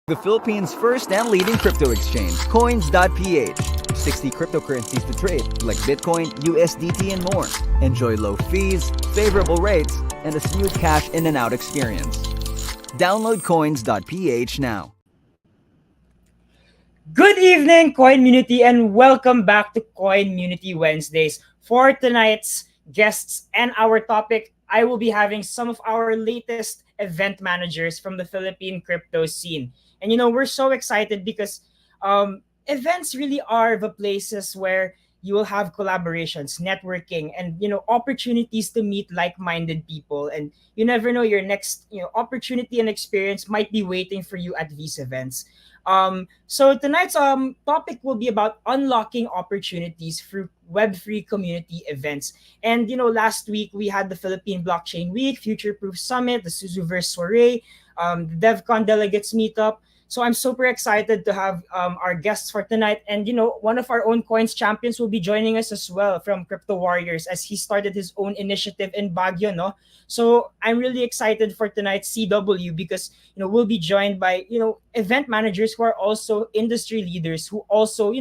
The Philippines' first and leading crypto exchange, coins.ph. 60 cryptocurrencies to trade, like Bitcoin, USDT, and more. Enjoy low fees, favorable rates, and a smooth cash in and out experience. Download coins.ph now. Good evening, COINMUNITY, and welcome back to COINMUNITY Wednesdays. For tonight's guests and our topic, I will be having some of our latest event managers from the Philippine crypto scene. And we're so excited because events really are the places where you will have collaborations, networking, and opportunities to meet like-minded people. And you never know, your next opportunity and experience might be waiting for you at these events. So tonight's topic will be about unlocking opportunities through Web3 community events. And last week we had the Philippine Blockchain Week, Future Proof Summit, the Suzuverse Soiree, the DevCon Delegates Meetup. So I'm super excited to have our guests for tonight. And one of our own coins champions will be joining us as well from Crypto Warriors, as he started his own initiative in Baguio, no? So I'm really excited for tonight's CW because we'll be joined by event managers who are also industry leaders who also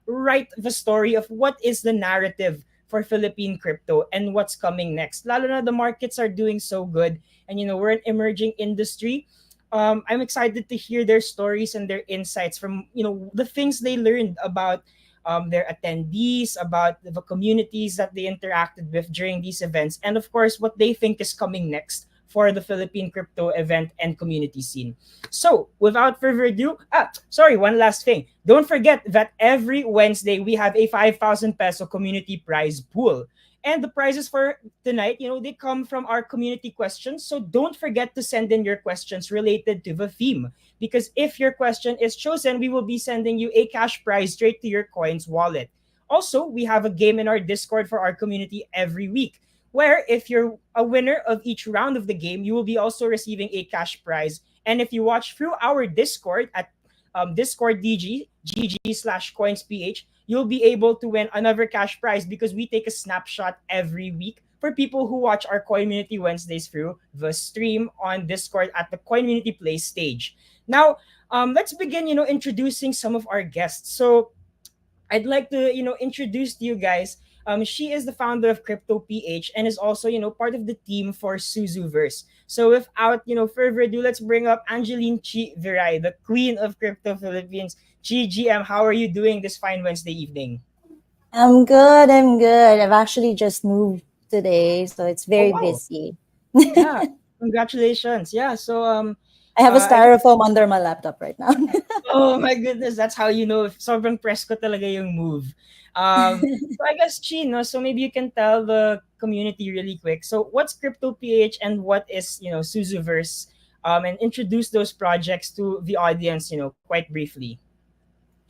write the story of what is the narrative for Philippine crypto and what's coming next. Lalo na the markets are doing so good, and we're an emerging industry. I'm excited to hear their stories and their insights from the things they learned about their attendees, about the communities that they interacted with during these events, and of course what they think is coming next for the Philippine crypto event and community scene. So without further ado, one last thing. Don't forget that every Wednesday we have a 5,000 peso community prize pool. And the prizes for tonight, they come from our community questions. So don't forget to send in your questions related to the theme. Because if your question is chosen, we will be sending you a cash prize straight to your coins wallet. Also, we have a game in our Discord for our community every week, where if you're a winner of each round of the game, you will be also receiving a cash prize. And if you watch through our Discord at Discord DG, GG/coins.ph, you'll be able to win another cash prize because we take a snapshot every week for people who watch our COINMUNITY Wednesdays through the stream on Discord at the COINMUNITY Play stage. Now, let's begin, introducing some of our guests. So I'd like to, introduce to you guys She is the founder of Crypto PH and is also, part of the team for Suzuverse. So without, further ado, let's bring up Angeline Chi Viray, the queen of Crypto Philippines. Chi GM, how are you doing this fine Wednesday evening? I'm good. I'm good. I've actually just moved today, so it's Oh very wow. busy. Yeah. Congratulations. Yeah. So I have a I guess, styrofoam under my laptop right now. oh my goodness, that's how you know if sobrang press ko talaga yung move. So I guess Chino, so maybe you can tell the community really quick. So what's Crypto PH and what is, Suzuverse? And introduce those projects to the audience, quite briefly.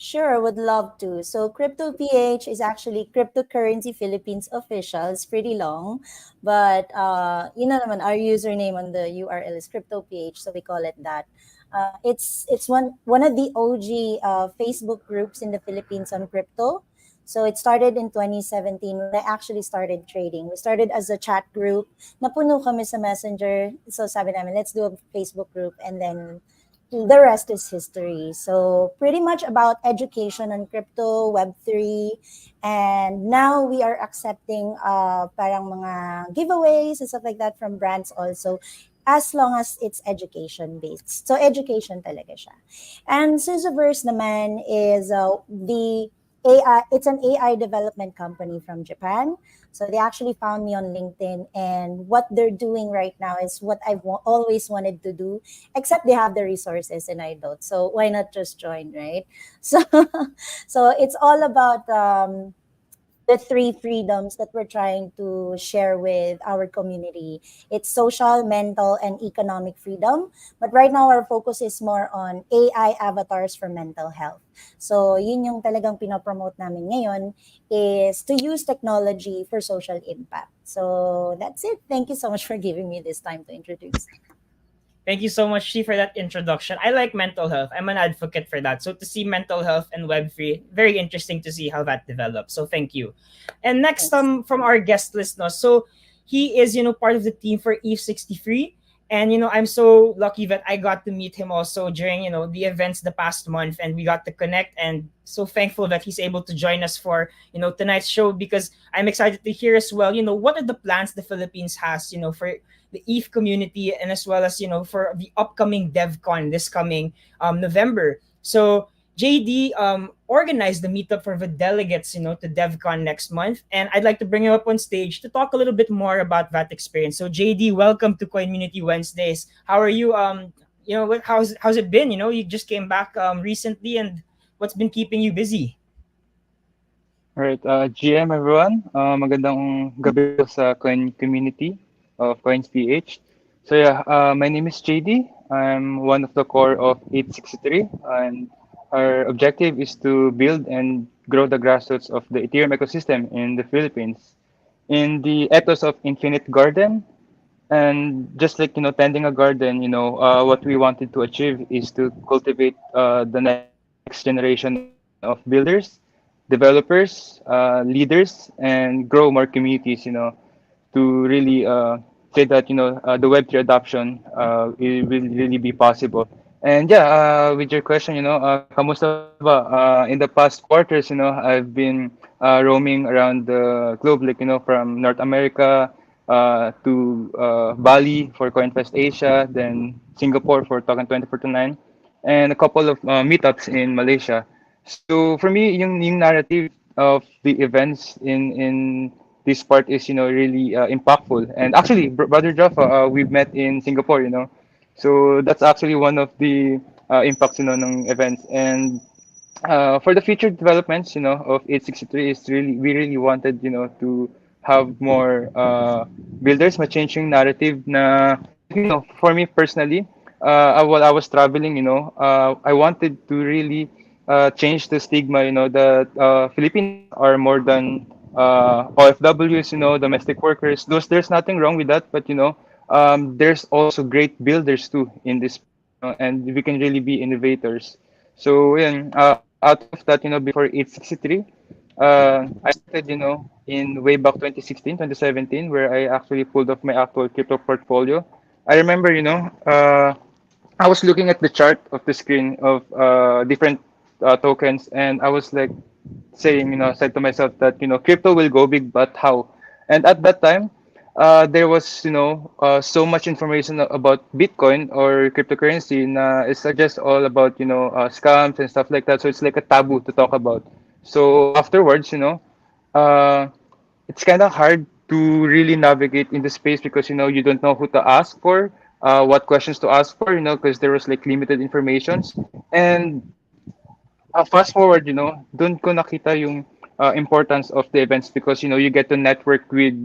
Sure, would love to. So Crypto PH is actually Cryptocurrency Philippines official. It's pretty long, but naman our username on the URL is Crypto PH, so we call it that. It's one of the OG Facebook groups in the Philippines on crypto. So it started in 2017 when I actually started trading. We started as a chat group. Napuno kami sa Messenger. So sabi namin, let's do a Facebook group, and then the rest is history. So pretty much about education on crypto, Web3, and now we are accepting parang mga giveaways and stuff like that from brands also, as long as it's education based. So education talaga siya. And Suzuverse naman is the AI. It's an AI development company from Japan. So they actually found me on LinkedIn, and what they're doing right now is what I've always wanted to do, except they have the resources and I don't. So why not just join, right? So, so it's all about the three freedoms that we're trying to share with our community. It's social, mental, and economic freedom. But right now, our focus is more on AI avatars for mental health. So yun yung talagang pinopromote namin ngayon, is to use technology for social impact. So that's it. Thank you so much for giving me this time to introduce. Thank you so much, Shi, for that introduction. I like mental health. I'm an advocate for that. So to see mental health and Web3, very interesting to see how that develops. So thank you. And next, Thanks. from our guest list, no, so he is, part of the team for Eve 63. And I'm so lucky that I got to meet him also during the events the past month, and we got to connect. And so thankful that he's able to join us for tonight's show, because I'm excited to hear as well what are the plans the Philippines has for the ETH community, and as well as for the upcoming DevCon this coming November. So JD organized the meetup for the delegates, to DevCon next month, and I'd like to bring him up on stage to talk a little bit more about that experience. So JD, welcome to COINMUNITY Wednesdays. How are you? How's it been? You just came back recently, and what's been keeping you busy? Alright, GM everyone. Magandang gabi po sa Coin community of coins.ph. So yeah, my name is JD. I'm one of the core of 863, and our objective is to build and grow the grassroots of the Ethereum ecosystem in the Philippines. In the ethos of Infinite Garden, and just like tending a garden, what we wanted to achieve is to cultivate the next generation of builders, developers, leaders, and grow more communities. To really say that the Web3 adoption it will really be possible. And yeah, with your question, kamusta ba? In the past quarters, I've been roaming around the globe, like from North America to Bali for CoinFest Asia, then Singapore for Token 2049, and a couple of meetups in Malaysia. So for me, yung narrative of the events in this part is really impactful. And actually, brother Jaffa, we've met in Singapore. So that's actually one of the impacts ng events. And for the future developments, of 863 is really we really wanted, to have more builders, ma-changing narrative na like for me personally, while I was traveling, I wanted to really change the stigma, that Filipinos are more than OFWs, domestic workers. There's nothing wrong with that, but there's also great builders too in this part, and we can really be innovators. So out of that, before 863, I started, in way back 2016, 2017, where I actually pulled off my actual crypto portfolio. I remember, I was looking at the chart of the screen of different tokens, and I was like, saying, said to myself that, crypto will go big, but how? And at that time, there was, so much information about Bitcoin or cryptocurrency. It's just all about, scams and stuff like that. So it's like a taboo to talk about. So afterwards, uh, it's kind of hard to really navigate in the space because you don't know who to ask for, what questions to ask for, because there was like limited informations. And fast forward, doon ko nakita yung importance of the events because you get to network with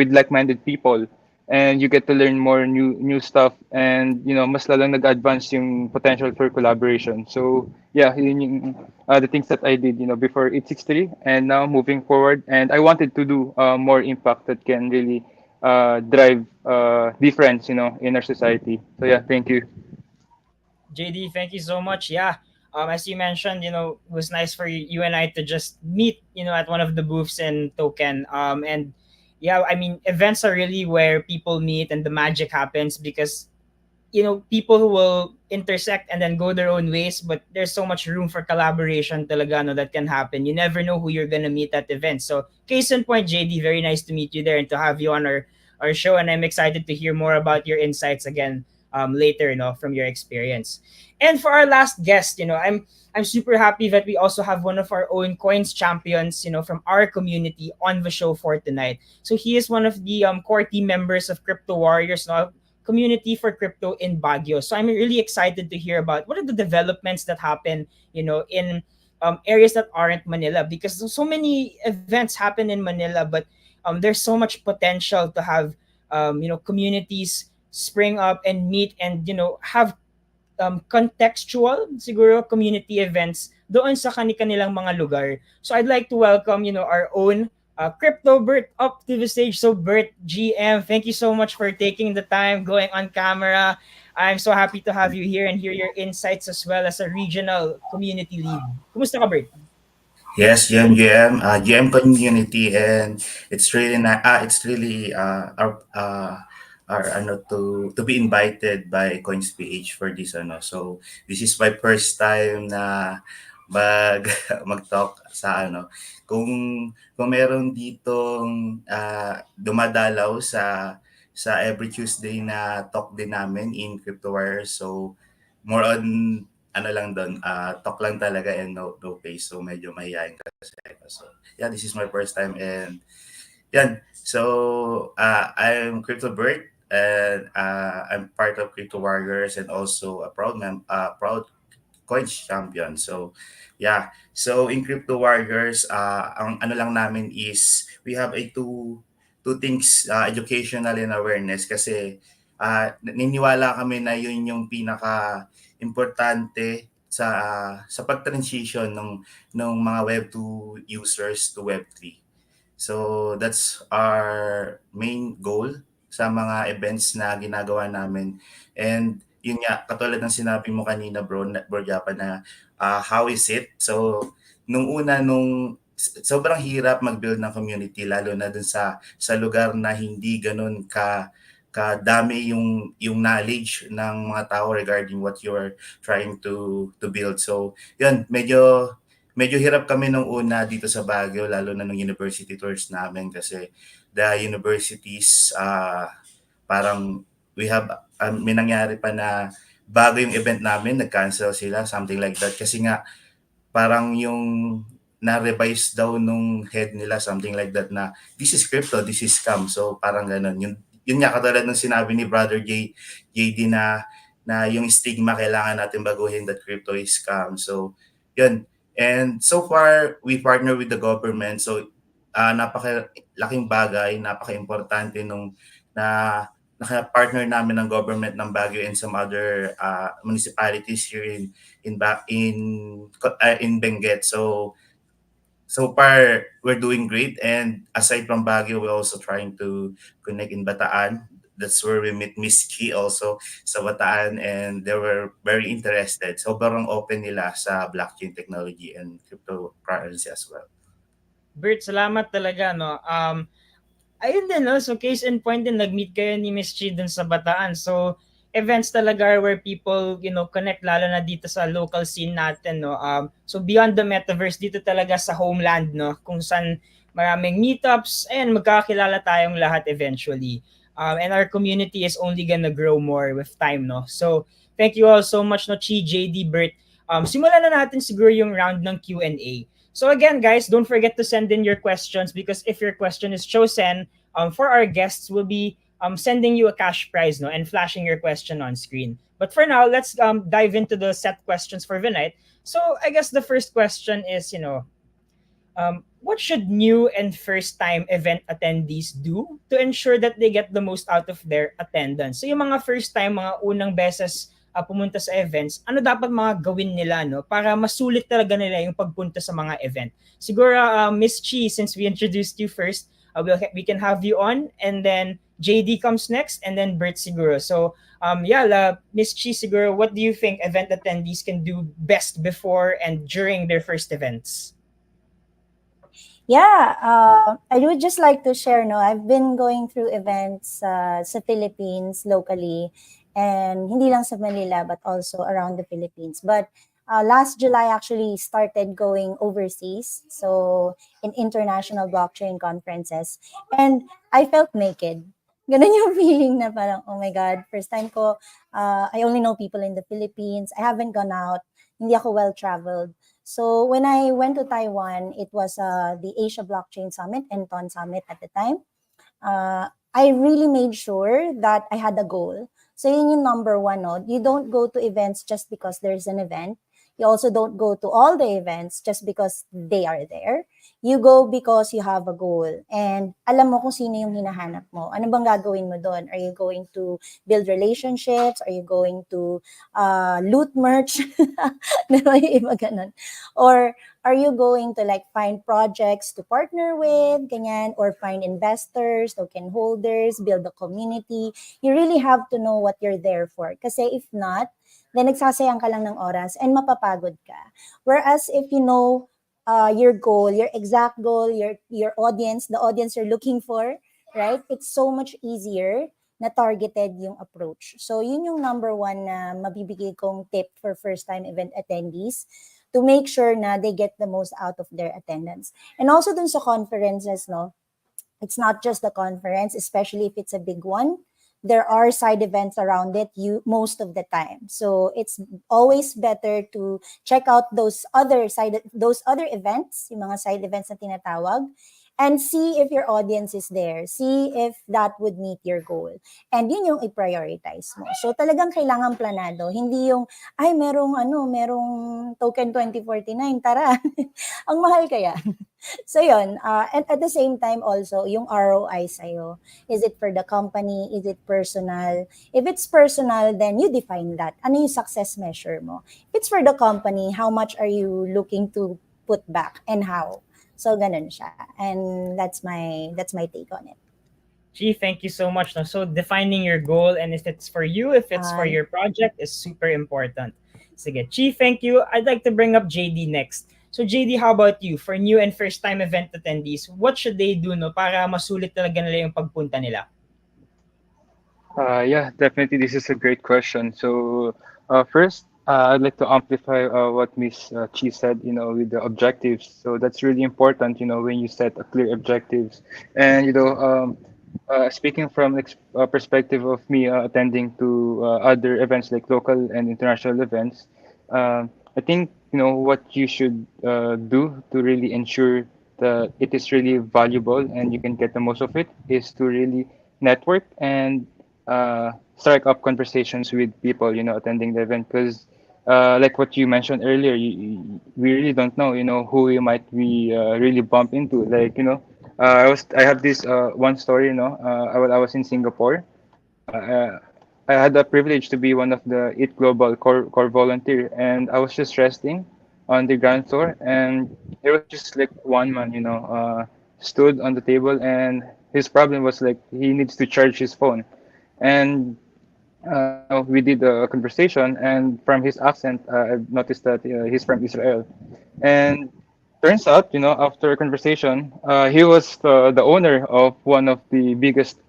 like-minded people and you get to learn more new stuff and mas lalang nag-advance yung potential for collaboration. So yeah, yun yung the things that I did before 863 and now moving forward, and I wanted to do more impact that can really drive difference in our society. So yeah, thank you. JD, thank you so much. Yeah. As you mentioned, it was nice for you and I to just meet, at one of the booths in Token. And yeah, I mean, events are really where people meet and the magic happens because people who will intersect and then go their own ways, but there's so much room for collaboration talaga, no, that can happen. You never know who you're gonna meet at events. So case in point, JD, very nice to meet you there and to have you on our show, and I'm excited to hear more about your insights again later, from your experience. And for our last guest, I'm super happy that we also have one of our own coins champions, from our community on the show for tonight. So he is one of the core team members of Crypto Warriors, no, community for crypto in Baguio. So I'm really excited to hear about what are the developments that happen, in areas that aren't Manila, because so many events happen in Manila, but there's so much potential to have communities spring up and meet and have contextual siguro community events doon sa kanilang mga lugar. So I'd like to welcome, our own Crypto Bert up to the stage. So Bert GM, thank you so much for taking the time going on camera. I'm so happy to have you here and hear your insights as well as a regional community lead. Kumusta ka, Bert? Yes, GM community, and it's really our ano to be invited by coins.ph for this ano. So this is my first time na mag-talk sa ano. Kung kung meron ditong dumadalaw sa every Tuesday na talk din namin in CryptoWire. So more on ano lang doon, talk lang talaga and no pay. So medyo mahihayin kasi ako. So yeah, this is my first time, and yan. So I'm Crypto Bird, and I'm part of Crypto Warriors and also a proud coins champion. So yeah. So in Crypto Warriors, ang ano lang namin is we have a two things, educational and awareness, kasi naniniwala kami na yun yung pinaka importante sa pag-transition ng mga Web2 users to Web3. So that's our main goal sa mga events na ginagawa namin. And yun nga, katulad ng sinabi mo kanina, bro Japa, na how is it? So sobrang hirap mag-build ng community, lalo na dun sa lugar na hindi ganun kadami yung knowledge ng mga tao regarding what you're trying to build. So yun, medyo hirap kami nung una dito sa Baguio, lalo na nung university tours namin, kasi the universities, parang we have, may nangyari pa na bago yung event namin, nag-cancel sila, something like that. Kasi nga, parang yung na-revise daw nung head nila, something like that, na this is crypto, this is scam. So parang ganun. Yun nga, katulad ng sinabi ni Brother JD na yung stigma kailangan natin baguhin, that crypto is scam. So yun. And so far, we partner with the government. So napakalaking bagay, napaka-importante nung na naka-partner namin ng government ng Baguio and some other municipalities here in Benguet. So far, we're doing great. And aside from Baguio, we're also trying to connect in Bataan. That's where we meet Miss Key also sa Bataan, and they were very interested. Sobrang open nila sa blockchain technology and cryptocurrency as well. Bert, salamat talaga, no. Ayun din, no? So case in point din, nag-meet kayo ni Miss Chi dun sa Bataan. So events talaga are where people, connect lalo na dito sa local scene natin, no. So beyond the metaverse, dito talaga sa homeland, no, kung saan maraming meetups and magkakilala tayong lahat eventually. And our community is only gonna grow more with time, no. So thank you all so much, no, Chi, JD, Bert. Simulan na natin siguro yung round ng Q&A. So again, guys, don't forget to send in your questions because if your question is chosen, for our guests, we'll be sending you a cash prize, no, and flashing your question on screen. But for now, let's dive into the set questions for the night. So I guess the first question is, what should new and first time event attendees do to ensure that they get the most out of their attendance? So yung mga first time, mga unang beses pumunta sa events, ano dapat mga gawin nila, no, para masulit talaga nila yung pagpunta sa mga event? Siguro, Miss Chi, since we introduced you first, we can have you on, and then JD comes next, and then Bert siguro. So, Miss Chi siguro, what do you think event attendees can do best before and during their first events? Yeah, I would just like to share, no, I've been going through events sa Philippines locally, and hindi lang sa Manila, but also around the Philippines. But last July, actually started going overseas, so in international blockchain conferences, and I felt naked. Ganun yung feeling na parang, oh my God, first time ko, I only know people in the Philippines, I haven't gone out, hindi ako well-traveled. So when I went to Taiwan, it was the Asia Blockchain Summit and TON Summit at the time. I really made sure that I had a goal. So yun yung number one, no? You don't go to events just because there's an event. You also don't go to all the events just because they are there. You go because you have a goal. And alam mo kung sino yung hinahanap mo. Ano bang gagawin mo doon? Are you going to build relationships? Are you going to loot merch? Diba yung iba ganun? Or are you going to like find projects to partner with, ganyan, or find investors, token holders, build a community? You really have to know what you're there for. Kasi if not, then nagsasayang ka lang ng oras and mapapagod ka. Whereas if you know your goal, your exact goal, your audience, the audience you're looking for, right? It's so much easier na targeted yung approach. So yun yung number one na mabibigay kong tip for first-time event attendees to make sure na they get the most out of their attendance. And also dun sa conferences, no, it's not just the conference, especially if it's a big one. There are side events around it most of the time. So it's always better to check out those other events, yung mga side events na tinatawag, and see if your audience is there. See if that would meet your goal. And yun yung i-prioritize mo. So talagang kailangan planado. Hindi yung, ay, merong token 2049, tara. Ang mahal kaya. So yun, and at the same time also, yung ROI sa'yo. Is it for the company? Is it personal? If it's personal, then you define that. Ano yung success measure mo? If it's for the company, how much are you looking to put back and how? So ganun siya. And that's my take on it. Gee, thank you so much. No? So defining your goal and if it's for you, if it's for your project is super important. Sige, Chi, thank you. I'd like to bring up JD next. So JD, how about you? For new and first-time event attendees, what should they do, no, para masulit talaga nila yung pagpunta nila? Yeah, definitely. This is a great question. So, first, I'd like to amplify what Miss Chi said, with the objectives. So that's really important, when you set a clear objectives. And, speaking from the perspective of me attending to other events like local and international events, I think, what you should do to really ensure that it is really valuable and you can get the most of it is to really network and strike up conversations with people, attending the event. Because, like what you mentioned earlier, we really don't know, who we might be really bump into. Like, I have this one story, while I was in Singapore. Uh, I had the privilege to be one of the Eat Global core volunteer, and I was just resting on the ground floor, and there was just like one man, stood on the table, and his problem was like he needs to charge his phone, and we did a conversation, and from his accent, I noticed that he's from Israel, and turns out, after a conversation, he was the owner of one of the biggest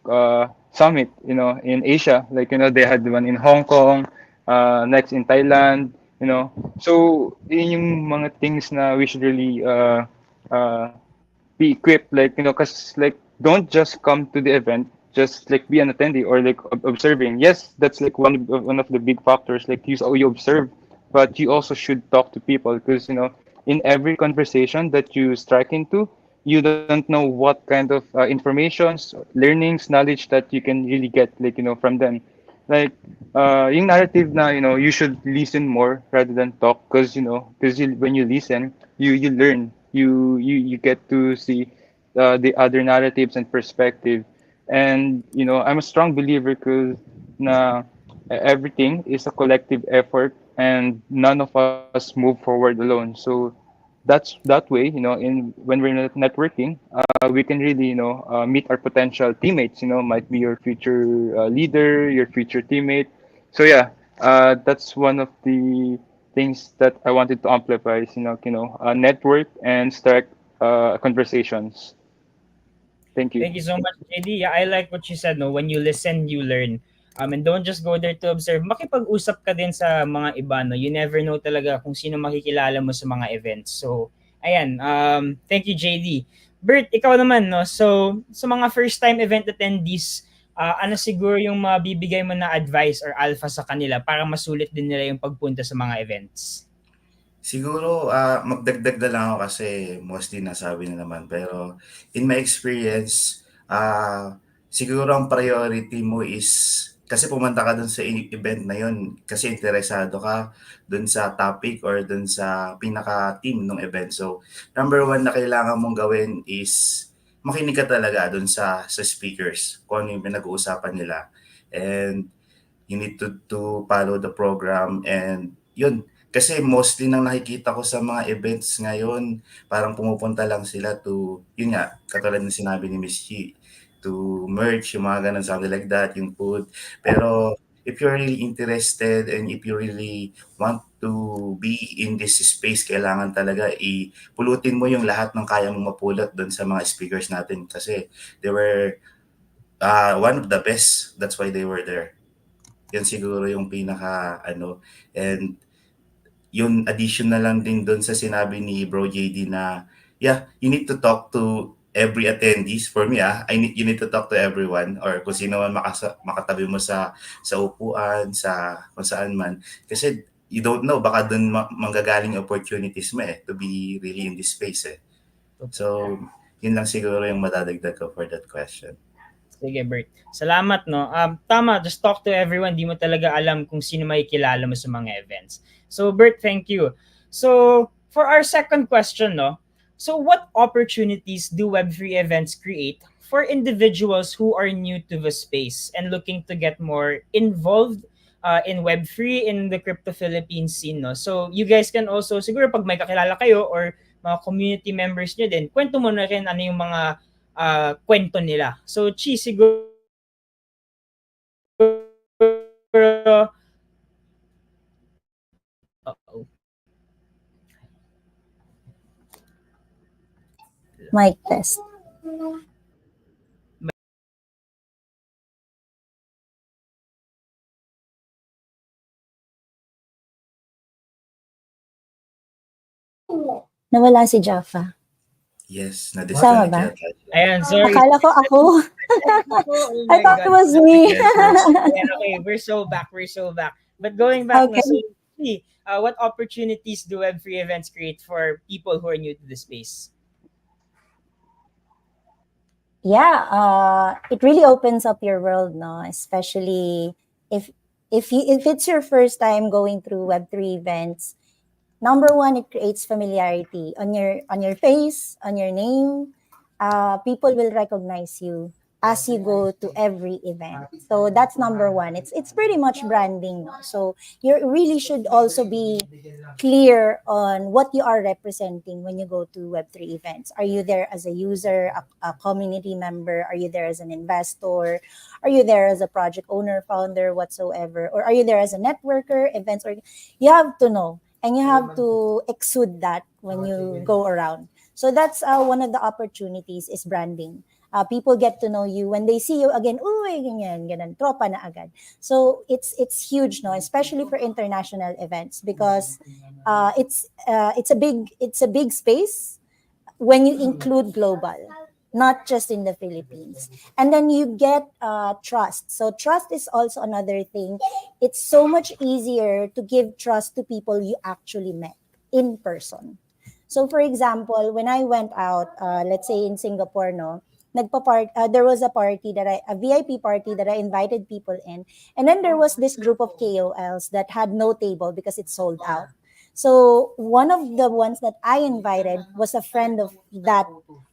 summit, in Asia. Like, they had one in Hong Kong, next in Thailand, So, yun yung mga things na we should really uh, be equipped, like, because, like, don't just come to the event, just like be an attendee or like observing. Yes, that's like one of the big factors. Like, you observe, but you also should talk to people because in every conversation that you strike into, you don't know what kind of informations, learnings, knowledge that you can really get, like, from them. Like, yung narrative na, you should listen more rather than talk, because when you listen, you learn, you get to see the other narratives and perspective. And I'm a strong believer because na everything is a collective effort, and none of us move forward alone. So that way, in when we're networking, we can really meet our potential teammates. Might be your future leader, your future teammate. So yeah, that's one of the things that I wanted to amplify is, network and start conversations. Thank you. Thank you so much, JD. Yeah, I like what you said, no? When you listen, you learn. And don't just go there to observe. Makipag-usap ka din sa mga iba, no? You never know talaga kung sino makikilala mo sa mga events. So, ayan. Thank you, JD. Bert, ikaw naman, no? So, sa mga first-time event attendees, ano siguro yung mabibigay mo na advice or alpha sa kanila para masulit din nila yung pagpunta sa mga events? Siguro, magdagdag na lang ako kasi mostly nasabi na naman. Pero in my experience, siguro ang priority mo is kasi pumunta ka dun sa event na yun kasi interesado ka dun sa topic or dun sa pinaka-team ng event. So, number one na kailangan mong gawin is makinig ka talaga dun sa speakers, kung ano yung pinag-uusapan nila. And you need to follow the program and yun. Kasi mostly nang nakikita ko sa mga events ngayon, parang pumupunta lang sila to, yun nga, katulad ng sinabi ni Miss Chi, to merch, yung mga ganun, something like that, yung food. Pero if you're really interested and if you really want to be in this space, kailangan talaga ipulutin mo yung lahat ng kaya mong mapulot doon sa mga speakers natin kasi they were one of the best. That's why they were there. Yan siguro yung pinaka ano. And yun addition na lang din doon sa sinabi ni Bro JD na yeah, you need to talk to every attendees. For me, you need to talk to everyone or kung sino man makatabi mo sa upuan, sa kung saan man. Kasi you don't know, baka doon manggagaling opportunities mo to be really in this space So, yun lang siguro yung madadagdag ko for that question. Sige, Bert. Salamat, no? Tama, just talk to everyone. Di mo talaga alam kung sino makikilala mo sa mga events. So, Bert, thank you. So, for our second question, no? So, what opportunities do Web3 events create for individuals who are new to the space and looking to get more involved in Web3 in the Crypto Philippines scene, no? So, you guys can also, siguro pag may kakilala kayo or mga community members nyo din, kwento mo na rin ano yung mga kwento nila. So, Chi, siguro, uh-oh. Mic test. Nawala si Jaffa. Yes, Sama na-disconnect ba? yata. Ayan, sorry. Akala ko ako. Oh I my thought it God. was me. Yes, yes. Ayan, okay, we're so back. But going back, Okay. no, so, Chi, what opportunities do Web3 events create for people who are new to the space? Yeah, it really opens up your world, no? Especially if if it's your first time going through Web3 events. Number one, it creates familiarity on your face, on your name. People will recognize you as you go to every event. So that's number one. It's pretty much branding, no? So you really should also be clear on what you are representing when you go to Web3 events. Are you there as a user, a community member? Are you there as an investor? Are you there as a project owner, founder, whatsoever? Or are you there as a networker, events? Or you have to know and you have to exude that when you go around. So that's one of the opportunities is branding. People get to know you when they see you again. Uy, ganyan, ganyan, tropa na agad. So it's huge, no, especially for international events because it's a big space when you include global, not just in the Philippines. And then you get trust. So trust is also another thing. It's so much easier to give trust to people you actually met in person. So for example, when I went out, let's say in Singapore, no, there was a VIP party that I invited people in, and then there was this group of KOLs that had no table because it's sold out. So one of the ones that I invited was a friend of that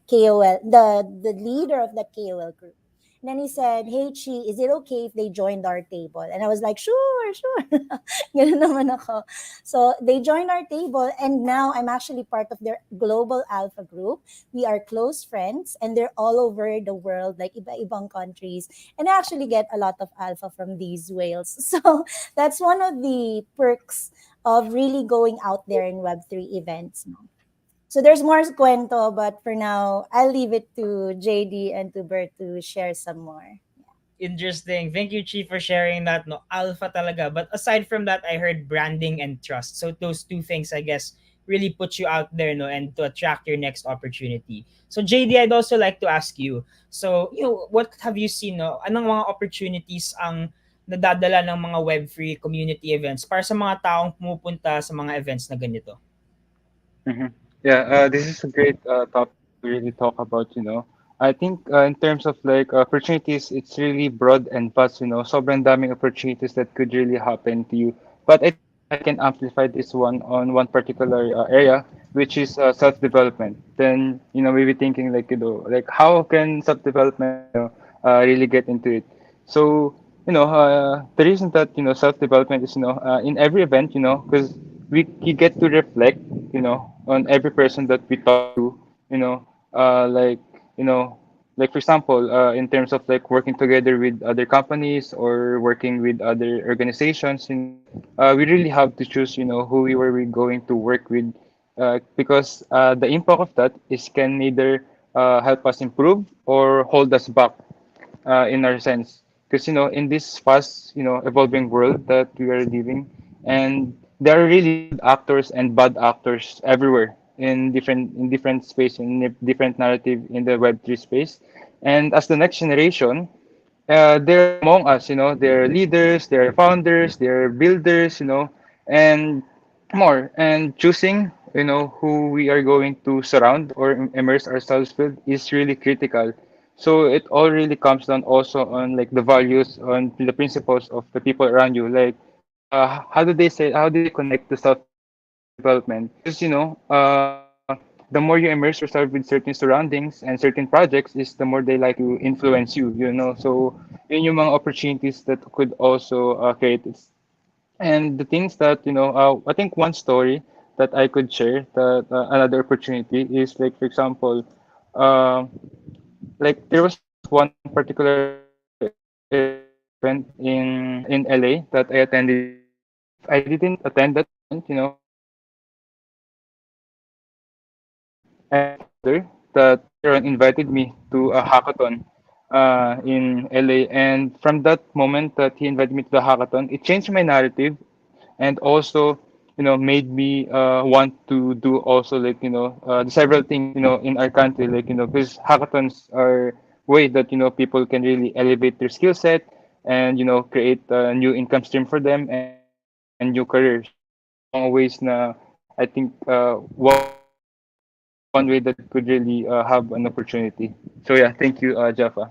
KOL, the leader of that KOL group. And then he said, "Hey Chi, is it okay if they joined our table?" And I was like, "Sure, sure." Ganun naman ako. So they joined our table, and now I'm actually part of their global alpha group. We are close friends, and they're all over the world, like iba-ibang countries. And I actually get a lot of alpha from these whales. So that's one of the perks of really going out there in Web3 events. No? So there's more kwento, but for now, I'll leave it to JD and to Bert to share some more. Interesting. Thank you, Chief, for sharing that. No, alpha talaga. But aside from that, I heard branding and trust. So those two things, I guess, really put you out there, no, and to attract your next opportunity. So JD, I'd also like to ask you. So, what have you seen, no? Anong mga opportunities ang nadadala ng mga web-free community events para sa mga taong pumupunta sa mga events na ganito? Mhm. Yeah, this is a great topic to really talk about, you know. I think in terms of like opportunities, it's really broad and vast, you know. Sobrang daming opportunities that could really happen to you. But I think I can amplify this one on one particular area, which is self-development. Then, you know, maybe thinking like, you know, like how can self-development, you know, really get into it? So, you know, the reason that, you know, self-development is, you know, in every event, you know, because we get to reflect, you know, on every person that we talk to, you know, like, you know, like for example, in terms of like working together with other companies or working with other organizations, you know, we really have to choose, you know, who we going to work with, because the impact of that is can either help us improve or hold us back in our sense. Because you know, in this fast, you know, evolving world that we are living, and there are really good actors and bad actors everywhere in different space in different narrative in the Web3 space. And as the next generation, they're among us, you know, they're leaders, they're founders, they're builders, you know, and more. And choosing, you know, who we are going to surround or immerse ourselves with is really critical. So it all really comes down also on like the values, on the principles of the people around you. Like, how do they connect to self development? Because you know, the more you immerse yourself with certain surroundings and certain projects, is the more they like to influence you. You know, so yun yung mga opportunities that could also create. And the things that you know, I think one story that I could share that another opportunity is like, for example, uh, like there was this one particular event in LA that I attended, and if I didn't attend that event, you know, and my founder that later on invited me to a hackathon in LA, and from that moment that he invited me to the hackathon, it changed my narrative, and also you know made me want to do also like you know the several things you know in our country, like you know, because hackathons are way that you know people can really elevate their skill set and you know create a new income stream for them and new career. So yun yung mga ways na I think one way that could really have an opportunity. So yeah, thank you, Jaffa.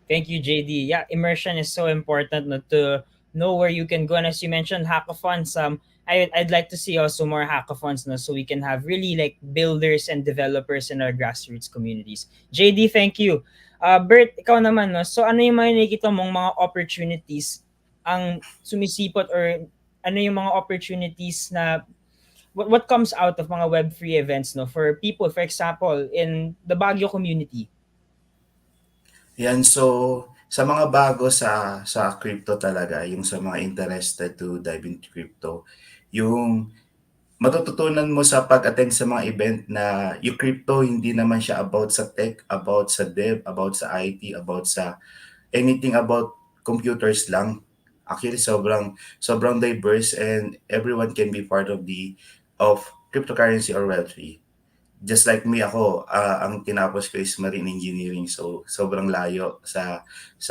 Thank you, JD. Yeah, immersion is so important, no, to know where you can go. And as you mentioned, hackathons. I'd like to see also more hackathons, no, so we can have really like builders and developers in our grassroots communities. JD, thank you. Bert, ikaw naman, no? So ano yung mga nakikita mong mga opportunities ang sumisipot, or ano yung mga opportunities na what comes out of mga web-free events, no, for people, for example, in the Baguio community? Yan, so sa mga bago sa crypto talaga, yung sa mga interested to dive into crypto, yung matututunan mo sa pag-attend sa mga event na yung crypto hindi naman siya about sa tech, about sa dev, about sa IT, about sa anything about computers lang. Actually, sobrang diverse and everyone can be part of the of cryptocurrency or Web3. Just like me ako, ang tinapos ko is marine engineering. So, sobrang layo sa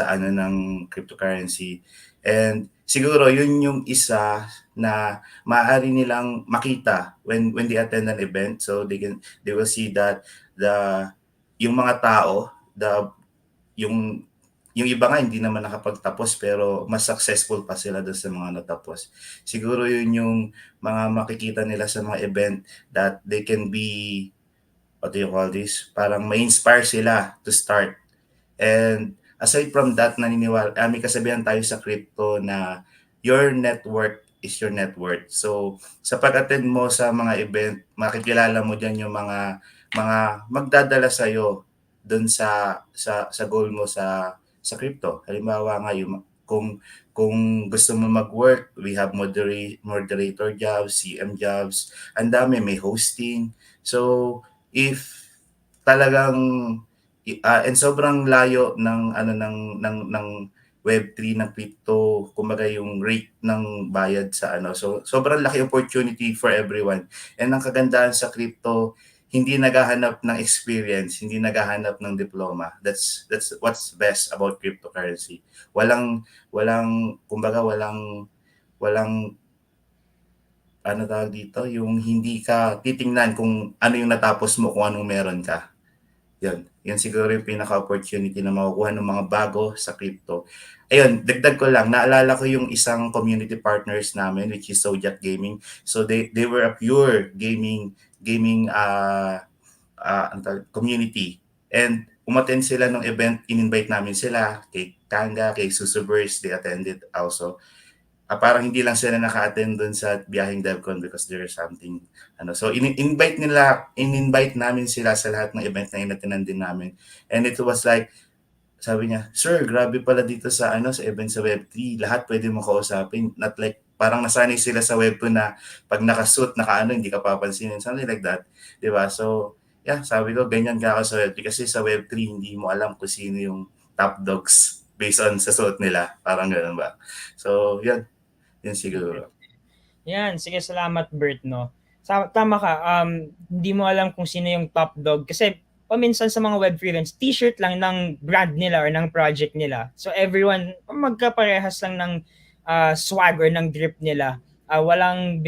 ano ng cryptocurrency. And siguro yun yung isa na maaari nilang makita when they attend an event. So they will see that the yung mga tao, yung yung iba nga hindi naman nakapagtapos pero mas successful pa sila doon sa mga natapos. Siguro yun yung mga makikita nila sa mga event that they can be, what do you call this? Parang may inspire sila to start. And aside from that, may kasabihan tayo sa crypto na your network is your net worth. So, sa pag-attend mo sa mga event, makikilala mo diyan yung mga magdadala sa iyo doon sa goal mo sa crypto. Halimbawa nga yung kung gusto mo mag-work, we have moderator jobs, CM jobs, ang dami, may hosting. So, if talagang and sobrang layo ng ano ng Web3 ng crypto, kumbaga yung rate ng bayad sa ano. So sobrang laki opportunity for everyone. And ang kagandahan sa crypto, hindi naghahanap ng experience, hindi naghahanap ng diploma. That's what's best about cryptocurrency. Walang ano tawag dito, yung hindi ka titingnan kung ano yung natapos mo, kung anong meron ka. Yan siguro yung pinaka-opportunity na makukuha ng mga bago sa crypto. Ayun, dagdag ko lang, naalala ko yung isang community partners namin which is Zodiac Gaming. So they were a pure gaming community. And umattend sila ng event, in-invite namin sila kay Kanga, kay Susuverse, they attended also. Parang hindi lang sila naka-attend dun sa biyaheng DevCon because there's something so in-invite namin sila sa lahat ng event na inatinan din namin. And it was like, sabi niya, "Sir, grabe pala dito sa sa event sa Web3, lahat pwede mo kausapin." Not like parang nasanay sila sa Web2 na pag naka-suit, hindi ka papansinin, something like that. 'Di ba? So, yeah, sabi ko ganyan ka sa Web3 kasi sa Web3 hindi mo alam kung sino yung top dogs based on sa suit nila, parang ganoon ba. So, yan siguro. Yan, sige, salamat Bert, no. Tama ka, hindi mo alam kung sino yung top dog kasi paminsan sa mga web freelance, t-shirt lang ng brand nila or ng project nila. So everyone, magkaparehas lang ng swag or ng drip nila. Walang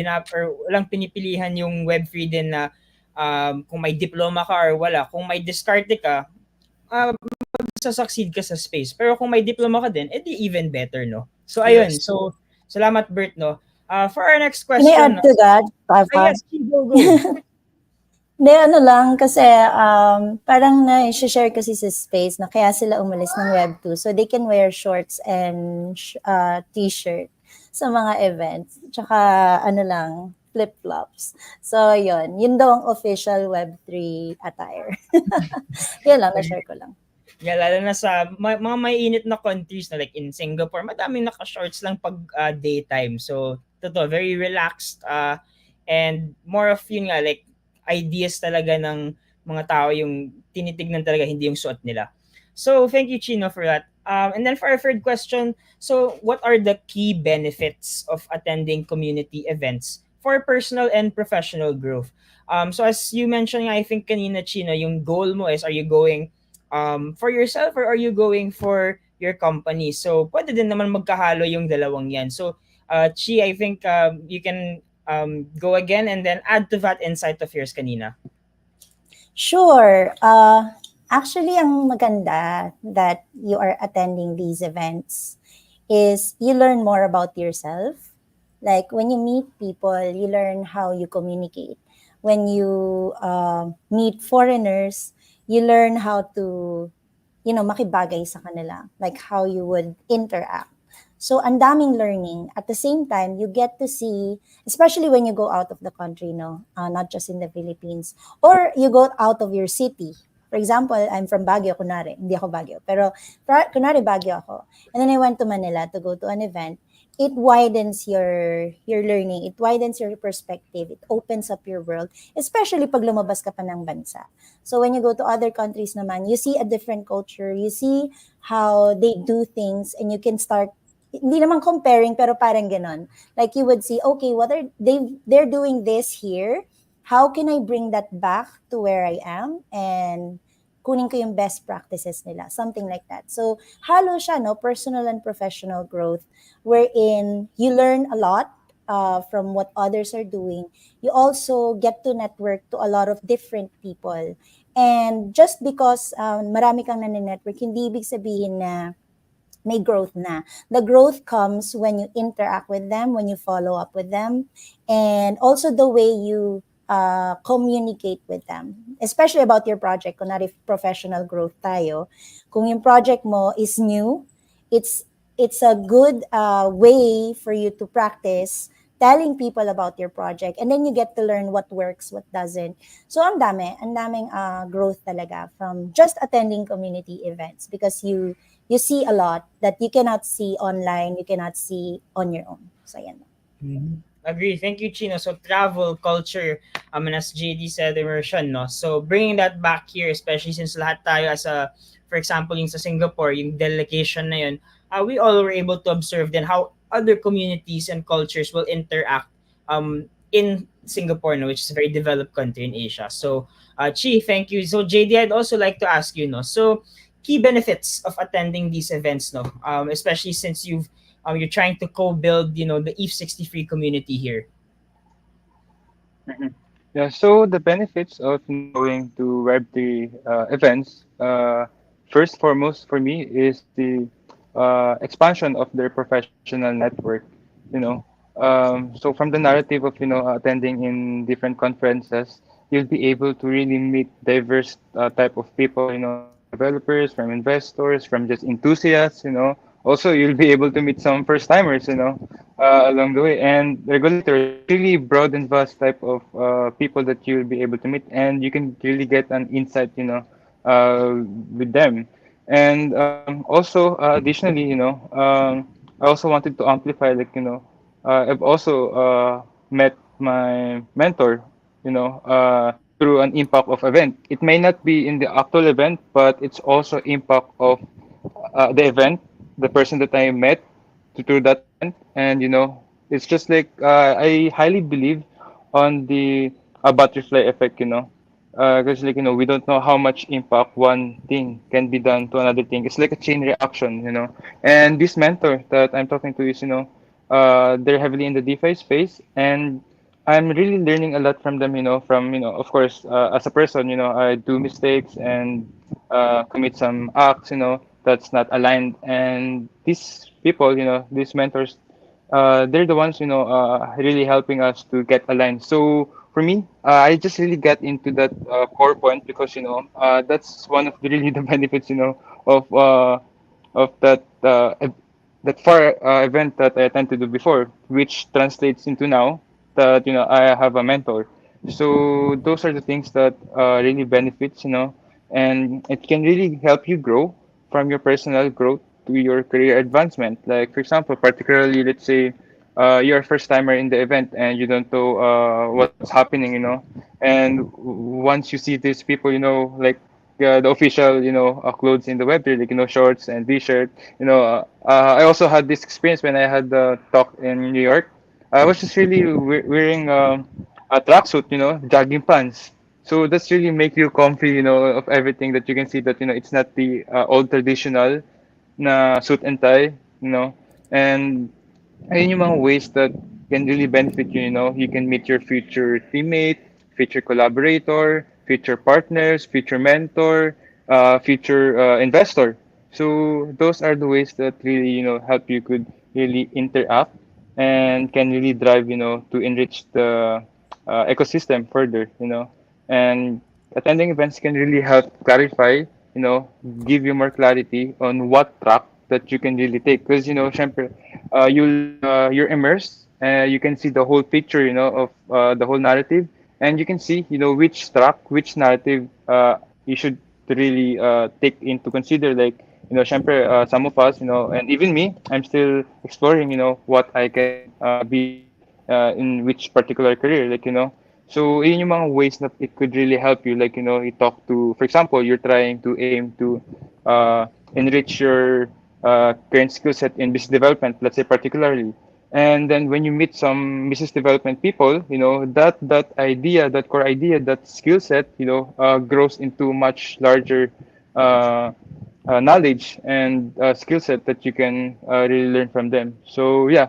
pinipilihan yung web free din na kung may diploma ka or wala. Kung may diskarte ka, succeed ka sa space. Pero kung may diploma ka din, edi even better, no? So ayun, Yes. so salamat Bert, no. For our next Can I add question, to that, Papa? yes, go. Hindi, ano lang, kasi parang na-share kasi sa space na kaya sila umalis ng Web2. So they can wear shorts and t-shirt sa mga events. Tsaka ano lang, flip-flops. So yun daw ang official Web3 attire. Yun lang, na-share ko lang. Yeah, lalo na sa mga may init na countries na like in Singapore, madaming naka-shorts lang pag daytime. So, totoo, very relaxed and more of yun nga, like ideas talaga ng mga tao yung tinitignan talaga, hindi yung suot nila. So, thank you, Chino, for that. And then for our third question, so what are the key benefits of attending community events for personal and professional growth? So as you mentioned, I think kanina, Chino, yung goal mo is, are you going for yourself or are you going for your company? So, pwede din naman magkahalo yung dalawang yan. So, Chi, I think you can go again and then add to that insight of yours kanina. Sure. Actually, ang maganda that you are attending these events is you learn more about yourself. Like when you meet people, you learn how you communicate. When you meet foreigners, you learn how to, makibagay sa kanila. Like how you would interact. So, ang daming learning. At the same time, you get to see, especially when you go out of the country, not just in the Philippines, or you go out of your city. For example, I'm from Baguio, kunwari. Hindi ako Baguio. Pero, kunwari Baguio ako. And then I went to Manila to go to an event. It widens your learning. It widens your perspective. It opens up your world. Especially pag lumabas ka pa ng bansa. So when you go to other countries naman, you see a different culture. You see how they do things and you can start hindi naman comparing pero parang ganon. Like you would see, okay, what are they're doing this here. How can I bring that back to where I am and kunin ko yung best practices nila, something like that. So halo siya, no, personal and professional growth, wherein you learn a lot from what others are doing. You also get to network to a lot of different people. And just because marami kang nane-network, hindi ibig sabihin na may growth na. The growth comes when you interact with them, when you follow up with them, and also the way you communicate with them. Especially about your project. Kunwari professional growth tayo. Kung yung project mo is new, it's it's a good way for you to practice telling people about your project, and then you get to learn what works, what doesn't. So ang daming growth talaga from just attending community events because you see a lot that you cannot see online, you cannot see on your own. So yan. Agree. Thank you, Chino. So travel, culture, and as JD said, immersion, no? So bringing that back here, especially since lahat tayo as a, for example, yung sa Singapore, yung delegation na yun, we all were able to observe then how other communities and cultures will interact in Singapore, no, which is a very developed country in Asia. So, Chi, thank you. So, JD, I'd also like to ask you, no, so key benefits of attending these events, no, especially since you're trying to co-build, the EVE 63 community here. Mhm. Yeah, so the benefits of going to Web3 events, first foremost for me is the expansion of their professional network. You know, so from the narrative of attending in different conferences, you'll be able to really meet diverse type of people. You know, from developers, from investors, from just enthusiasts. You know, also you'll be able to meet some first timers. You know, along the way, and regulators. It's really broad and vast type of people that you'll be able to meet, and you can really get an insight, with them. And also, additionally, I also wanted to amplify, like, I've also met my mentor, through an impact of event. It may not be in the actual event, but it's also impact of the event, the person that I met through that event, and it's just like I highly believe on the butterfly effect, because like we don't know how much impact one thing can be done to another thing. It's like a chain reaction, And this mentor that I'm talking to is, they're heavily in the DeFi space, and I'm really learning a lot from them, from, of course, as a person, I do mistakes and commit some acts, that's not aligned. And these people, these mentors, they're the ones, really helping us to get aligned. So for me, I just really got into that core point because, that's one of the really the benefits, of that far event that I attempted to do before, which translates into now that I have a mentor. So those are the things that really benefits, and it can really help you grow from your personal growth to your career advancement. Like for example, particularly let's say you're a first timer in the event and you don't know what's happening, and once you see these people, like the official, clothes in the web, like shorts and t-shirt. I also had this experience when I had the talk in New York. I was just really wearing a tracksuit, jogging pants. So that's really make you comfy, of everything that you can see that it's not the old traditional na suit and tie, and ayun yung mga ways that can really benefit you, You can meet your future teammate, future collaborator, future partners, future mentor, future investor. So those are the ways that really, help you could really interact and can really drive, to enrich the ecosystem further, And attending events can really help clarify, give you more clarity on what track that you can really take. Because, syempre, you're immersed, you can see the whole picture, of the whole narrative, and you can see, which track, which narrative you should to really take into consider. Like, syempre, some of us, and even me, I'm still exploring, what I can be in which particular career, like, so yun yung mga ways that it could really help you. Like, you talk to, for example, you're trying to aim to enrich your current skill set in business development, let's say particularly. And then when you meet some business development people, that idea, that core idea, that skill set, grows into much larger uh, knowledge and skill set that you can really learn from them. So yeah,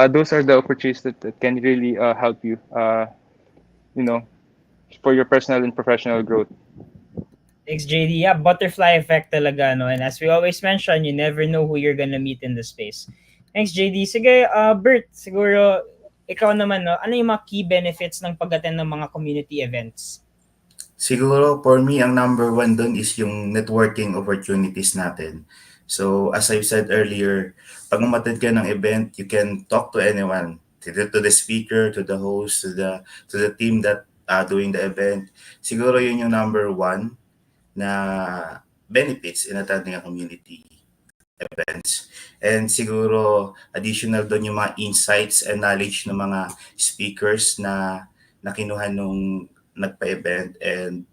those are the opportunities that can really help you, you know, for your personal and professional growth. Thanks, JD. Yeah, butterfly effect talaga, no? And as we always mention, you never know who you're gonna meet in the space. Thanks, JD. Sige, Bert, siguro, ikaw naman, no? Ano yung mga key benefits ng pag-attend ng mga community events? Siguro for me, ang number one dun is yung networking opportunities natin. So as I said earlier, pag umattend ka ng event, you can talk to anyone, to the speaker, to the host, to the team that doing the event. Siguro yun yung number one na benefits in attending a community events. And siguro additional doon yung mga insights and knowledge ng mga speakers na kinuha nung nagpa-event, and